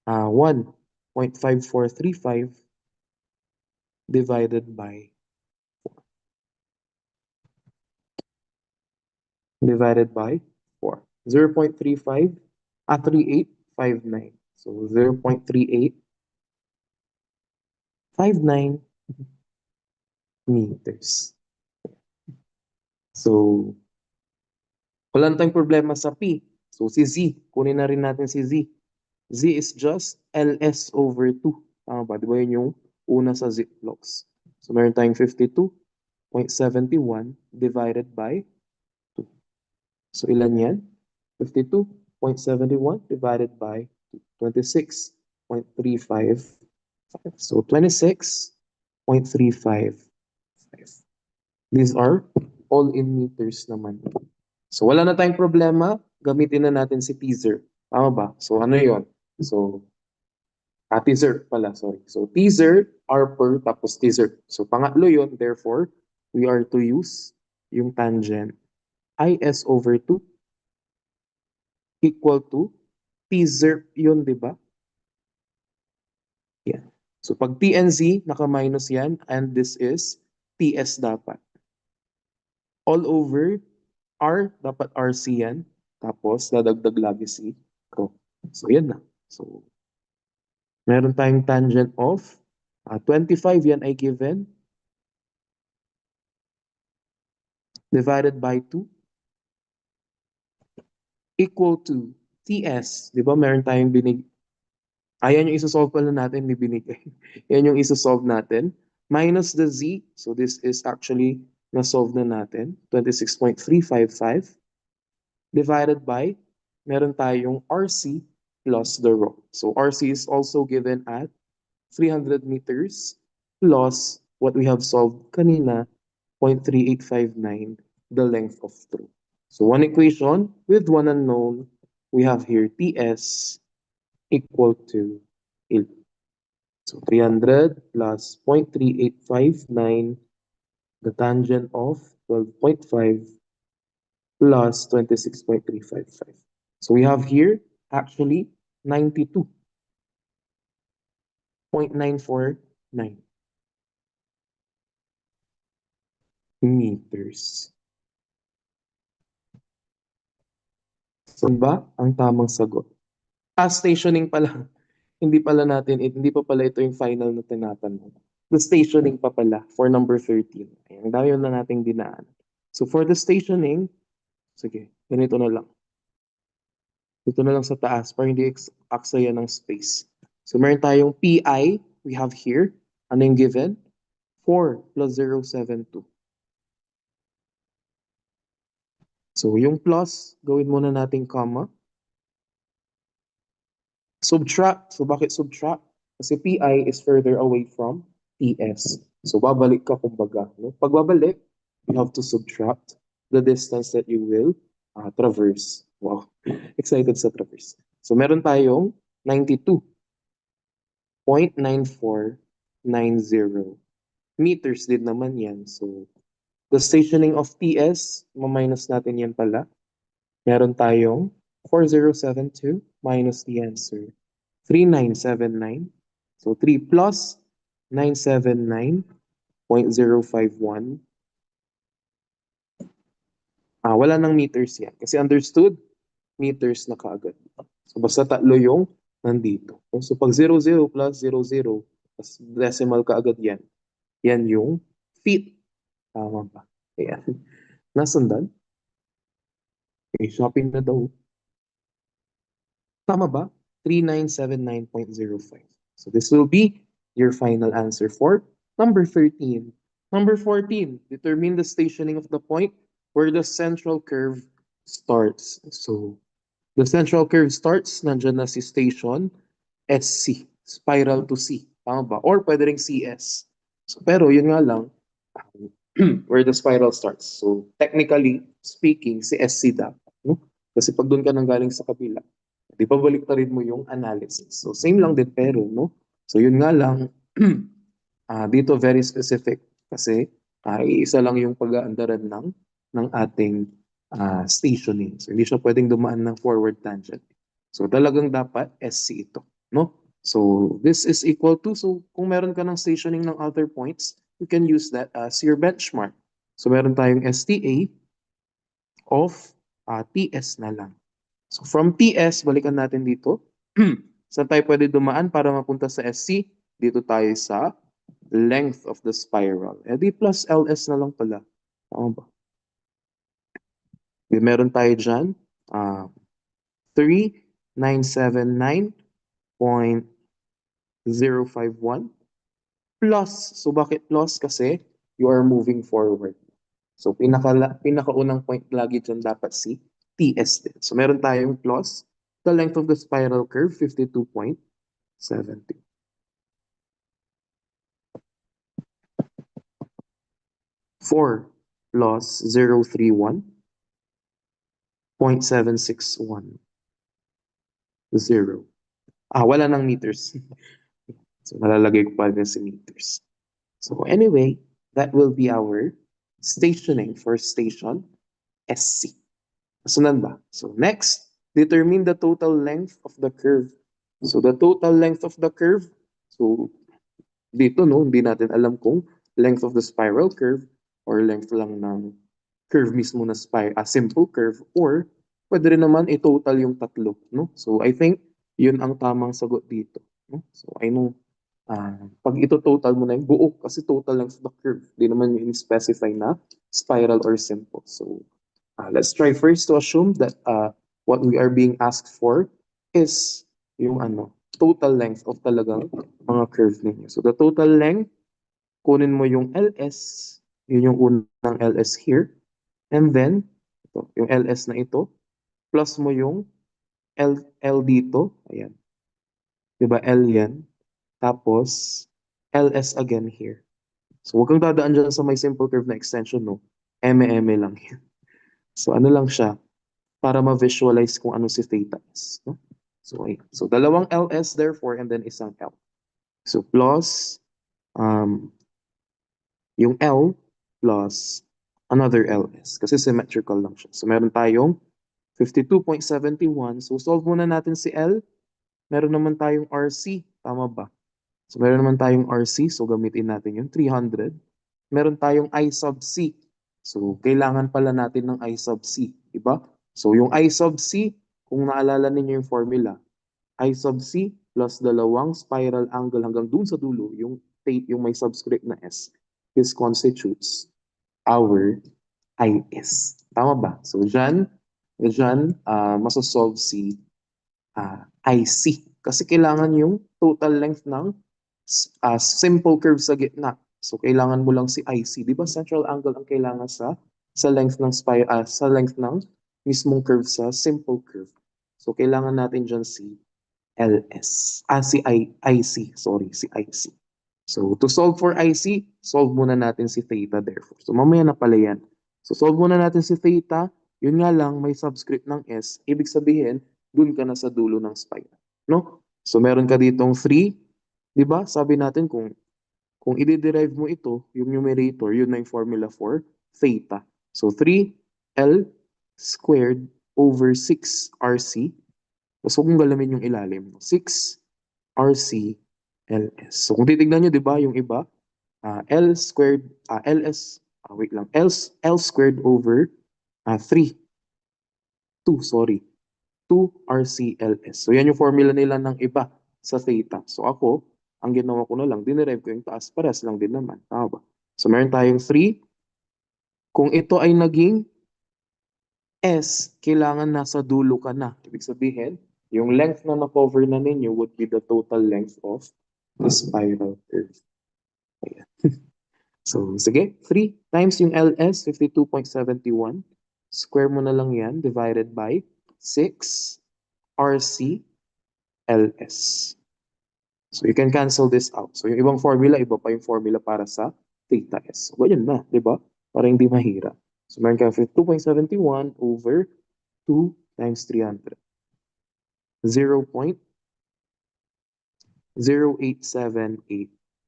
1.5435 divided by 4. 0.35, 3859. So, 0.38 59 meters. So, wala na tayong problema sa P. So, si Z, kunin na rin natin si Z. Z is just LS over 2. Tama ba? Di ba yun yung una sa ziplocs? So, meron tayong 52.71 divided by 2. So, ilan yan? 52.71 divided by 26.355. So, 26.355. These are all in meters naman. So, wala na tayong problema. Gamitin na natin si teaser. Tama ba? So, ano yon? So, teaser pala, sorry. So, teaser, R per, tapos teaser. So, pangatlo yon. Therefore, we are to use yung tangent IS over 2 equal to teaser yun, di ba? Yan. So, pag T and Z, naka-minus yan, and this is TS dapat. All over R, dapat RC yan. Tapos, dadagdag lagi si Rho. So, yan na. So, meron tayong tangent of 25, yan ay given. Divided by 2 equal to TS. Di ba meron tayong ayan yung isa-solve pala natin, may binigay. Yan yung isa-solve natin. Minus the Z, so this is actually na-solve na natin. 26.355 divided by, meron tayong RC plus the rho. So RC is also given at 300 meters plus what we have solved kanina, 0.3859, the length of through. So one equation with one unknown, we have here TS equal to 8. So 300 plus 0.3859, the tangent of 12.5 plus 26.355. So we have here actually 92.949 meters. So ba ang tamang sagot? Stationing pala. Hindi pala natin, hindi pa pala ito yung final na tinatanong. The stationing pa pala for number 13. Ayan, dahil na nating dinaan. So for the stationing, sige, ganito na lang. Dito na lang sa taas para hindi aksaya ng space. So meron tayong PI, we have here. Ano yung given? 4 plus 0.72. So yung plus, gawin muna nating comma. Subtract. So bakit subtract? Kasi PI is further away from TS. So babalik ka kumbaga. No? Pag babalik, you have to subtract the distance that you will traverse. Wow, excited sa traverse. So meron tayong 92.9490 meters din naman yan. So the stationing of TS, ma-minus natin yan pala. Meron tayong 4072 minus the answer 3979. So 3 plus 979.051. Wala nang meters yan. Kasi understood, meters na kaagad. So basta tatlo yung nandito. So pag 00 plus 00, plus decimal kaagad yan. Yan yung feet. Tama ba? Ayan. Nasundan? Okay, shopping na daw. Tama ba? 3979.05. So this will be your final answer for number 13. Number 14, determine the stationing of the point where the central curve starts. So the central curve starts, nandyan na si station, SC, spiral to C. Tama ba? Or pwede rin CS. So, pero yun nga lang, where the spiral starts. So technically speaking, si SC dapat. No? Kasi pag doon ka nang galing sa kabila, di ba baliktarin mo yung analysis. So same lang din pero, no? So yun nga lang, dito very specific kasi iisa lang yung pag-aandaran ng ating stationing. So hindi siya pwedeng dumaan ng forward tangent. So talagang dapat SC ito, no? So this is equal to, so kung meron ka ng stationing ng other points, you can use that as your benchmark. So meron tayong STA of TS na lang. So from TS, balikan natin dito. Saan tayo pwede dumaan para mapunta sa SC? Dito tayo sa length of the spiral. Eh di plus LS na lang pala. Tama ba? Di meron tayo dyan, 3979.051 plus. So bakit plus? Kasi you are moving forward. So pinakaunang point lagi dyan dapat si TS din. So meron tayong plus the length of the spiral curve, 52.70. 4 plus 031.761. 0. Wala ng meters. So nalalagay ko pa rin si meters. So anyway, that will be our stationing for station SC. Sunod ba? So next, determine the total length of the curve. So the total length of the curve, so dito no, hindi natin alam kung length of the spiral curve or length lang ng curve mismo na simple curve, or pwede rin naman i-total yung tatlo, no? So I think yun ang tamang sagot dito, no? So I know pag ito total mo na yung buo kasi total length of the curve, di naman yung specify na spiral or simple. So let's try first to assume that what we are being asked for is yung total length of talagang mga curve ninyo. So the total length, kunin mo yung LS, yun yung unang LS here, and then ito, yung LS na ito, plus mo yung L dito, ayan. Diba L yan? Tapos LS again here. So huwag kang dadaan dyan sa may simple curve na extension, no? Eme-eme lang yan. So ano lang siya, para ma-visualize kung ano si theta is. No? So, ayan. So dalawang LS therefore, and then isang L. So plus yung L plus another LS kasi symmetrical lang siya. So meron tayong 52.71. So solve muna natin si L. Meron naman tayong RC. Tama ba? So meron naman tayong RC. So gamitin natin yung 300. Meron tayong I sub C. So kailangan pala natin ng I sub C. Diba? So yung I sub C, kung naalala ninyo yung formula, I sub C plus dalawang spiral angle hanggang dun sa dulo, yung may subscript na S. This constitutes our IS. Tama ba? So dyan masosolve si IC. Kasi kailangan yung total length ng simple curve sa gitna. So kailangan mo lang si IC. Di ba central angle ang kailangan sa length ng sa length ng mismong curve sa simple curve. So kailangan natin dyan si LS. IC. Sorry, si IC. So to solve for IC, solve muna natin si theta therefore. So mamaya na pala yan. So solve muna natin si theta. Yun nga lang, may subscript ng S. Ibig sabihin, dun ka na sa dulo ng spiral. No? So meron ka ditong 3. Di ba? Sabi natin kung i-derive mo ito, yung numerator, yun na yung formula for theta. So 3L squared over 6RC. Tapos huwag mong galamin yung ilalim. 6RC LS. So kung titignan nyo, di ba, yung iba, L squared, LS, wait lang, L squared over 3, 2, sorry, 2RCLS. So yan yung formula nila ng iba sa theta. So ako, ang ginawa ko na lang, dinerive ko yung taas, pares lang din naman. Tama ba? So meron tayong 3. Kung ito ay naging S, kailangan nasa dulo ka na. Ibig sabihin, yung length na na-cover na ninyo would be the total length of the spiral curve. Ayan. So, sige, 3 times yung LS, 52.71. Square mo na lang yan, divided by 6 RC LS. So, you can cancel this out. So, yung ibang formula, iba pa yung formula para sa theta S. So, ganyan na, di ba? Para hindi mahirap. So, meron ka 52.71 over 2 times 300. 0.0878.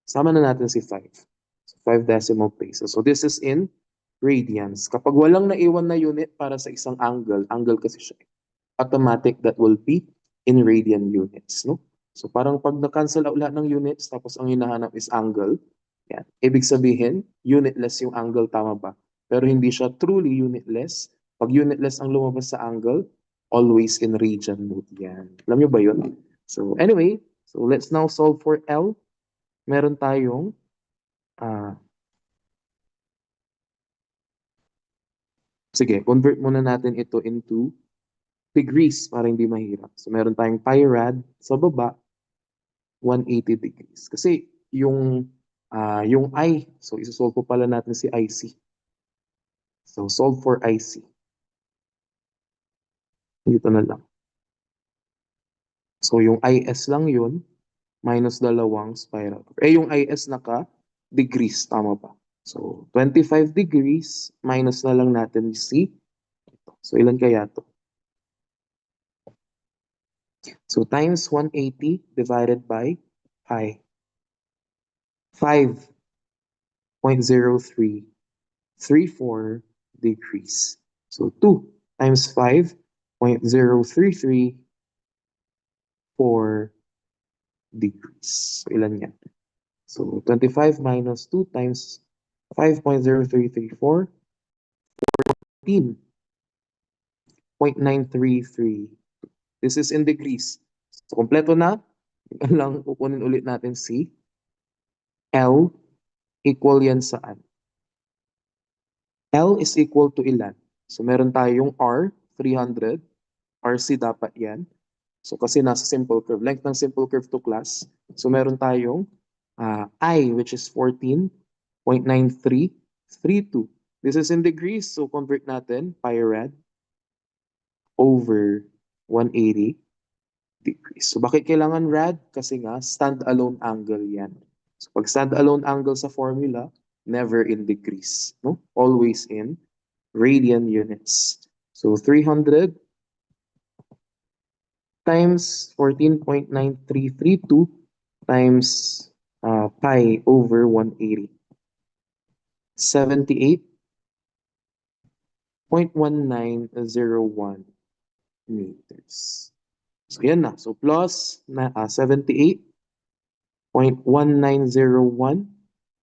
Sama na natin si 5. So 5 decimal places. So this is in radians. Kapag walang naiwan na unit para sa isang angle kasi siya, automatic that will be in radian units, no? So parang pag na-cancel out lahat ng units, tapos ang hinahanap is angle, yan. Ibig sabihin, unitless yung angle, tama ba? Pero hindi siya truly unitless. Pag unitless ang lumabas sa angle, always in radian mode yan. Alam nyo ba yun? So anyway, so let's now solve for L. Meron tayong Ah, sige, convert muna natin ito into degrees para hindi mahirap. So meron tayong pi rad sa baba, 180 degrees. Kasi yung I, so isosolve po pala natin si IC. So solve for IC. Dito na lang. So yung IS lang yun, minus dalawang spiral. Yung IS naka-degrees, tama ba? So 25 degrees, minus na lang natin C. So ilan kaya to? So times 180 divided by pi. 5.0334 degrees. So 2 times 5.0334 degrees. So ilan yan? So 25 minus 2 times 5.0334, 14.933. This is in degrees. So kompleto na. Yan lang kukunin ulit natin si L equal yan saan? L is equal to ilan? So meron tayong R, 300. RC dapat yan. So kasi nasa simple curve. Length ng simple curve to class. So meron tayong I, which is 14.9332. This is in degrees. So convert natin pi rad over 180 degrees. So bakit kailangan rad? Kasi nga stand-alone angle yan. So pag stand-alone angle sa formula, never in degrees, no? Always in radian units. So 300 times 14.9332 times pi over 180. 78.1901 meters. So yan na. So plus 78.1901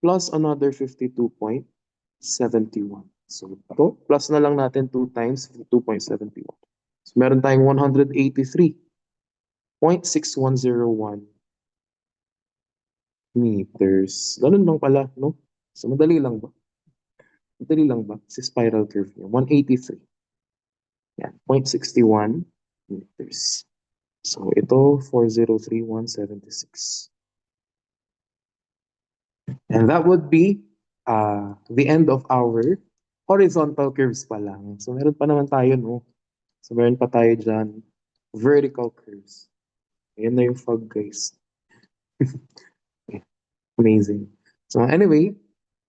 plus another 52.71. So ito, plus na lang natin 2 times 52.71. So meron tayong 183.6101 meters. Ganun lang pala, no? So madali lang ba? Madali lang ba? Si spiral curve niya. 183. Yan, 0.61 meters. So ito, 403176. And that would be the end of our horizontal curves pa lang. So meron pa naman tayo, no? So meron pa tayo dyan, vertical curves. Ayan na yung fog, guys. Amazing. So anyway,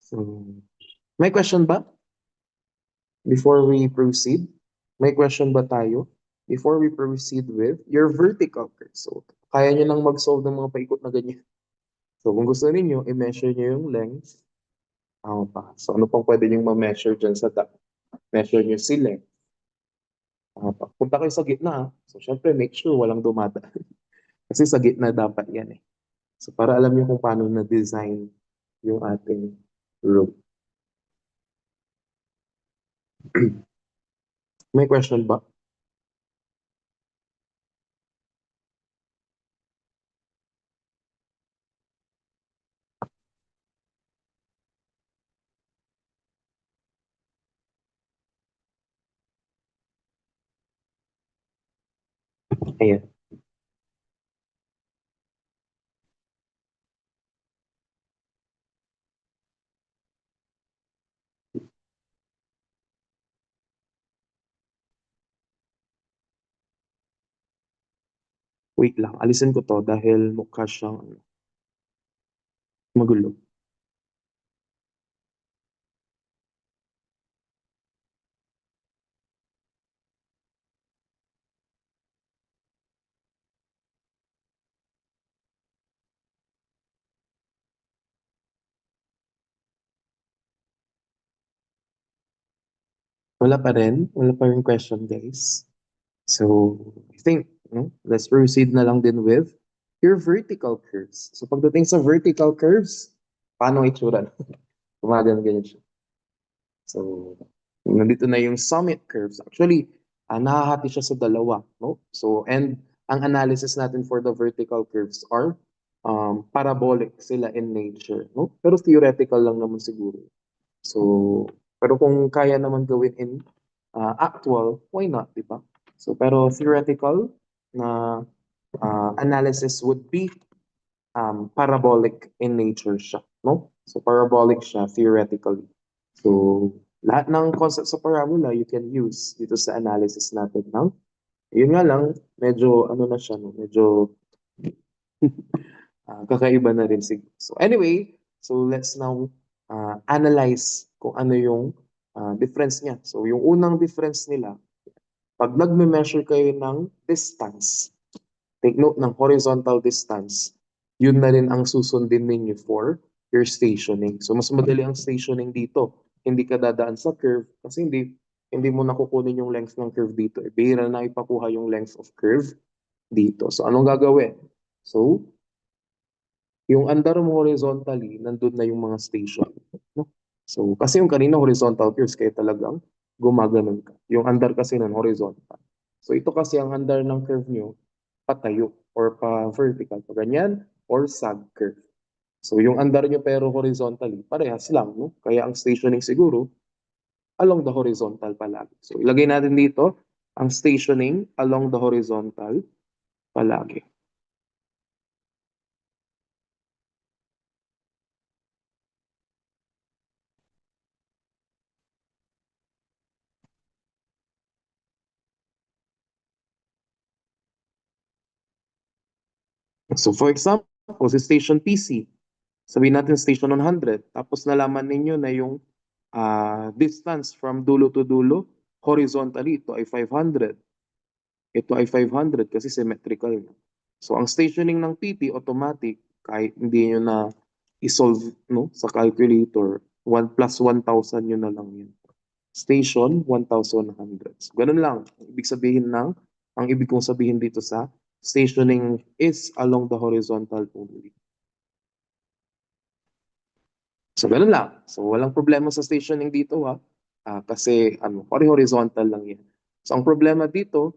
so may question ba before we proceed? May question ba tayo before we proceed with your vertical curve? So kaya nyo lang mag-solve ng mga paikot na ganyan. So kung gusto niyo i-measure nyo yung length, pa. So ano pang pwede nyo ma-measure dyan sa measure nyo si length. Pa. Punta kayo sa gitna. So syempre make sure walang dumata. Kasi sa gitna dapat yan eh. So para alam niyo kung paano na-design yung ating room. May question ba? Ayan. Wait lang. Alisin ko to dahil mukha siyang magulo. Wala pa rin. Wala pa rin question, guys. So, I think, no, let's proceed na lang din with your vertical curves. So, pagdating sa vertical curves, paano itsura? Gumagan ganyan siya. So, nandito na yung summit curves. Actually, nahahati siya sa dalawa, no? So, and ang analysis natin for the vertical curves are parabolic sila in nature, no? Pero theoretical lang naman siguro. So, pero kung kaya naman gawin in actual, why not, di ba? So, pero theoretical na analysis would be parabolic in nature siya, no? So, parabolic siya theoretically. So, lahat ng concept sa parabola you can use dito sa analysis natin ng yun nga lang, medyo ano na siya, no? Medyo kakaiba na rin siguro. So anyway, so let's now analyze kung ano yung difference niya. So yung unang difference nila, pag nagme-measure kayo ng distance, take note ng horizontal distance, yun na rin ang susundin ninyo for your stationing. So mas madali ang stationing dito. Hindi ka dadaan sa curve kasi hindi mo nakukunin yung length ng curve dito. Bihira na ipakuha yung length of curve dito. So anong gagawin? So yung andar mo horizontally, nandun na yung mga station. No? So, kasi yung kanina horizontal curves, kaya talagang gumaganon ka. Yung andar kasi nun horizontal. So, ito kasi ang andar ng curve nyo, patayo or pa-vertical, pa ganyan, or sag curve. So, yung andar nyo pero horizontally, parehas lang. No? Kaya ang stationing siguro, along the horizontal palagi. So, ilagay natin dito, ang stationing along the horizontal palagi. So for example, si station PC, sabihin natin station 100, tapos nalaman ninyo na yung distance from dulo to dulo, horizontally, ito ay 500. Ito ay 500 kasi symmetrical. So ang stationing ng PT, automatic, kahit hindi nyo na isolve no, sa calculator, 1 plus 1,000 yun na lang yun. Station, 1,100. So, ganun lang. Ang ibig kong sabihin dito sa stationing is along the horizontal only. So, ganun lang. So, walang problema sa stationing dito ha. Kasi horizontal lang yan. So, ang problema dito,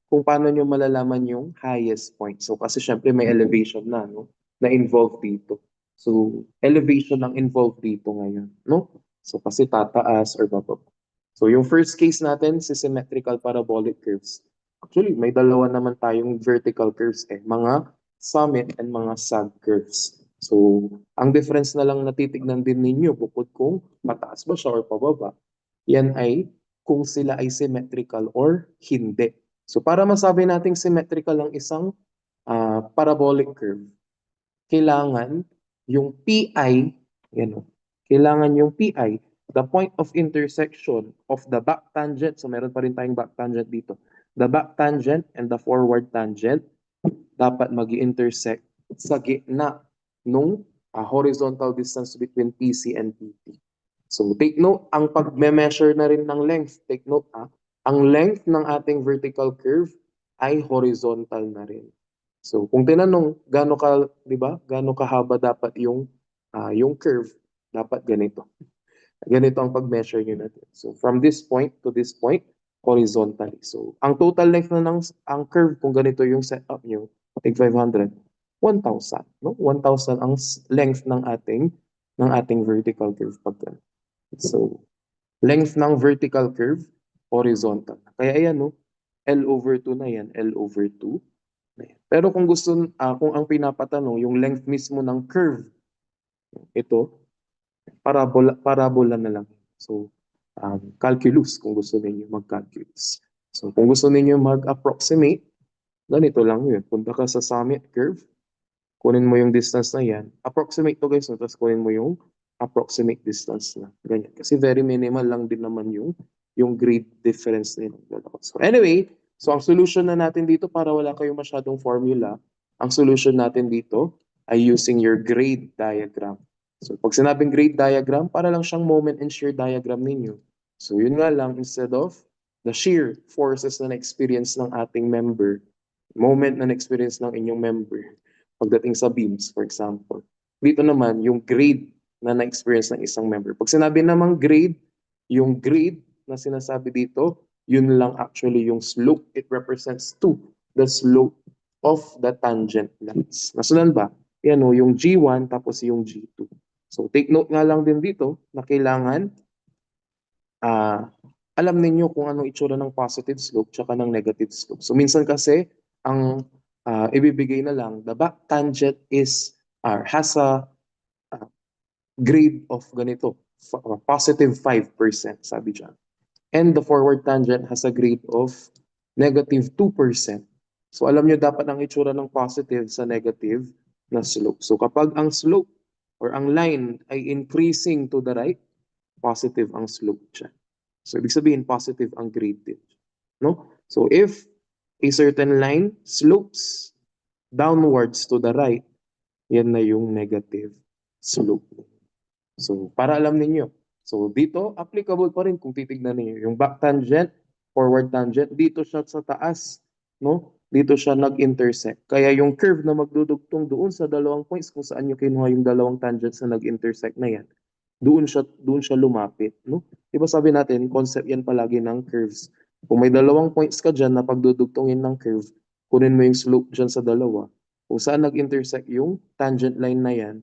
kung paano nyo malalaman yung highest point. So, kasi syempre may elevation na, no? Na involved dito. So, elevation ang involved dito ngayon, no? So, kasi tataas or bababa. So, yung first case natin, si symmetrical parabolic curves. Actually, may dalawa naman tayong vertical curves mga summit and mga sag curves. So, ang difference na lang natitignan din ninyo bukod kung mataas ba siya or pababa, yan ay kung sila ay symmetrical or hindi. So, para masabi nating symmetrical ang isang parabolic curve, kailangan yung PI, yan o, kailangan yung PI, the point of intersection of the back tangent, so meron pa rin tayong back tangent dito, the back tangent and the forward tangent, dapat mag-intersect sa gitna nung horizontal distance between PC and PT. So take note, ang pag-measure na rin ng length, take note ang length ng ating vertical curve ay horizontal na rin. So kung tinanong gaano ka, 'di ba? Gaano kahaba dapat yung curve, dapat ganito. Ganito ang pag-measure niyo natin. So from this point to this point, horizontally. So ang total length na ang curve kung ganito yung setup niyo, take 500, 1,000, no? 1,000 ang length ng ating vertical curve pag ganito. So length ng vertical curve, horizontal. Kaya ayan no, L over 2 na yan, L over 2 na yan. Pero kung ang pinapatanong, yung length mismo ng curve, ito, parabola na lang. So, calculus kung gusto niyo mag-calculus. So, kung gusto niyo mag-approximate, ganito lang yun. Punta ka sa summit curve, kunin mo yung distance na yan. Approximate to guys, no? Tapos kunin mo yung approximate distance na. Ganyan. Kasi very minimal lang din naman yung grade difference nila. So anyway, so ang solution na natin dito para wala kayong masyadong formula, ang solution natin dito ay using your grade diagram. So pag sinabing grade diagram, para lang siyang moment and shear diagram ninyo. So yun nga lang, instead of the shear forces na na-experience ng ating member, moment na na-experience ng inyong member, pagdating sa beams, for example. Dito naman, yung grade na na-experience ng isang member. Pag sinabi namang grade, yung grade na sinasabi dito, yun lang actually yung slope. It represents the slope of the tangent lines. Nasundan ba? Yan o, yung G1 tapos yung G2. So take note nga lang din dito na kailangan alam ninyo kung anong itsura ng positive slope tsaka ng negative slope. So minsan kasi ang ibibigay na lang, the back tangent has a grade of ganito, positive 5%, sabi dyan. And the forward tangent has a grade of negative 2%. So alam nyo dapat ang itsura ng positive sa negative na slope. So kapag ang slope or ang line ay increasing to the right, positive ang slope dyan. So ibig sabihin positive ang grade din. No? So if a certain line slopes downwards to the right, yan na yung negative slope. So para alam ninyo. So dito, applicable pa rin kung titignan niyo yung back tangent, forward tangent, dito siya sa taas, no? Dito siya nag-intersect. Kaya yung curve na magdudugtong doon sa dalawang points kung saan niyo kinuha yung dalawang tangents na nag-intersect na yan, doon siya lumapit, no? 'Di ba sabi natin, concept yan palagi ng curves. Kung may dalawang points ka diyan na pagdudugtungin ng curve, kunin mo yung slope diyan sa dalawa. Kung saan nag-intersect yung tangent line na yan,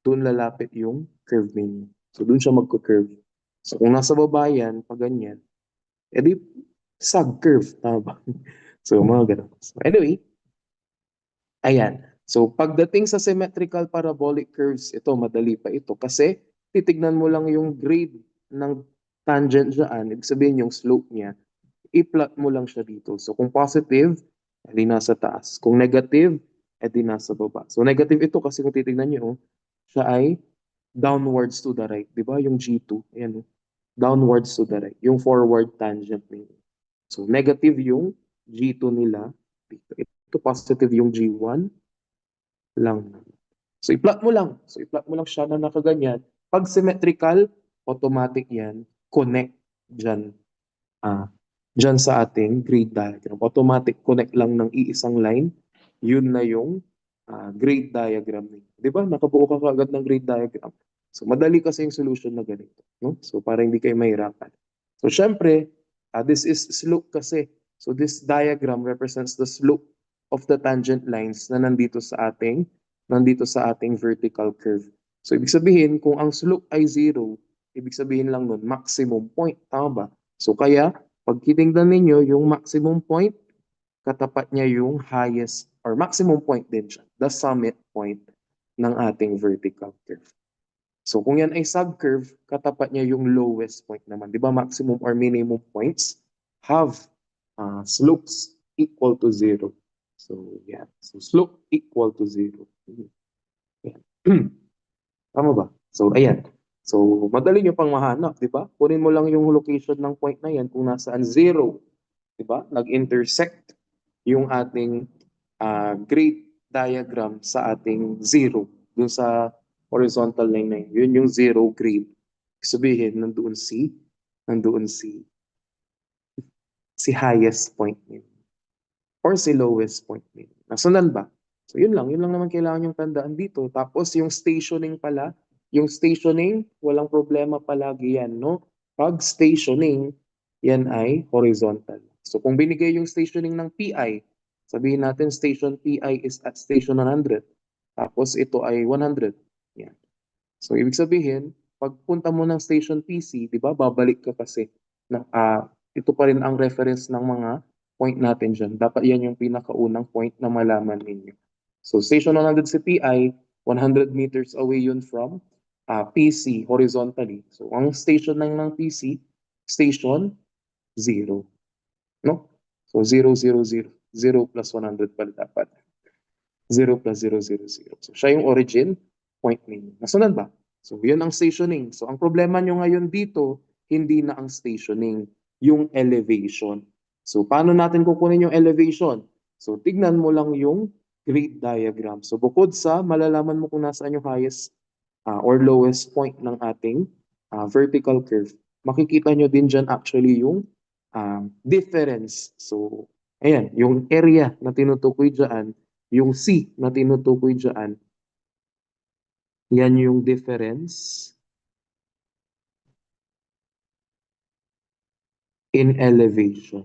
doon lalapit yung curve ninyo. So doon siya magko-curve. So kung nasa baba yan, pag ganyan, edi sag curve, tama ba? So mga ganun. So anyway, ayan. So pagdating sa symmetrical parabolic curves, ito madali pa ito kasi titignan mo lang yung grade ng tangent dyan, ibig sabihin yung slope niya, i-plot mo lang siya dito. So kung positive, edi nasa taas. Kung negative, edi nasa baba. So negative ito kasi kung titignan niyo, siya ay downwards to the right. Di ba? Yung G2, ayan, downwards to the right. Yung forward tangent nila. So negative yung G2 nila. Ito positive yung G1 lang. So i-plot mo lang. So i-plot mo lang siya na nakaganyan. Pag symmetrical, automatic yan. Connect dyan. Dyan sa ating grade diagram. Automatic connect lang ng iisang line. Yun na yung grade diagram niyo. Di ba? Nakabuo ka agad ng grade diagram. So madali kasi yung solution na ganito. No? So para hindi kayo mahirapan. So syempre, this is slope kasi. So this diagram represents the slope of the tangent lines na nandito sa ating vertical curve. So ibig sabihin, kung ang slope ay 0, ibig sabihin lang nun, maximum point. Tama ba? So kaya, pag titingnan ninyo, yung maximum point, katapat niya yung highest or maximum point din siya, the summit point ng ating vertical curve. So kung yan ay subcurve, katapat niya yung lowest point naman. Di ba maximum or minimum points have slopes equal to 0. So yeah, so slope equal to 0. Yan. Tama ba? So ayan. So madali nyo pang mahanap, di ba? Kunin mo lang yung location ng point na yan kung nasaan 0. Di ba? Nag-intersect yung ating grade diagram sa ating 0 dun sa horizontal line na yun. Yun yung 0 grade. Sabihin, nandoon si highest point niyo or si lowest point niyo. Nasundan ba? So yun lang naman kailangan yung tandaan dito. Tapos yung stationing pala, yung stationing, walang problema palagi yan, no? Pag stationing, yan ay horizontal. So kung binigay yung stationing ng PI, sabihin natin station PI is at station 100. Tapos ito ay 100. Yan. So ibig sabihin, pagpunta mo ng station PC, di ba, babalik ka kasi. Ito pa rin ang reference ng mga point natin dyan. Dapat yan yung pinakaunang point na malaman ninyo. So station 100 si PI, 100 meters away yun from PC horizontally. So ang station ng PC, station 0. No? So 0, 0, 0. 0 plus 100 pala dapat. 0 plus 0, 0, 0. So siya yung origin point ninyo. Nasunod ba? So yun ang stationing. So ang problema nyo ngayon dito, hindi na ang stationing, yung elevation. So paano natin kukunin yung elevation? So tignan mo lang yung grade diagram. So bukod sa malalaman mo kung nasaan yung highest or lowest point ng ating vertical curve, makikita nyo din dyan actually yung difference. So ayan, yung area na tinutukoy dyan, yung C na tinutukoy dyan, yan yung difference in elevation.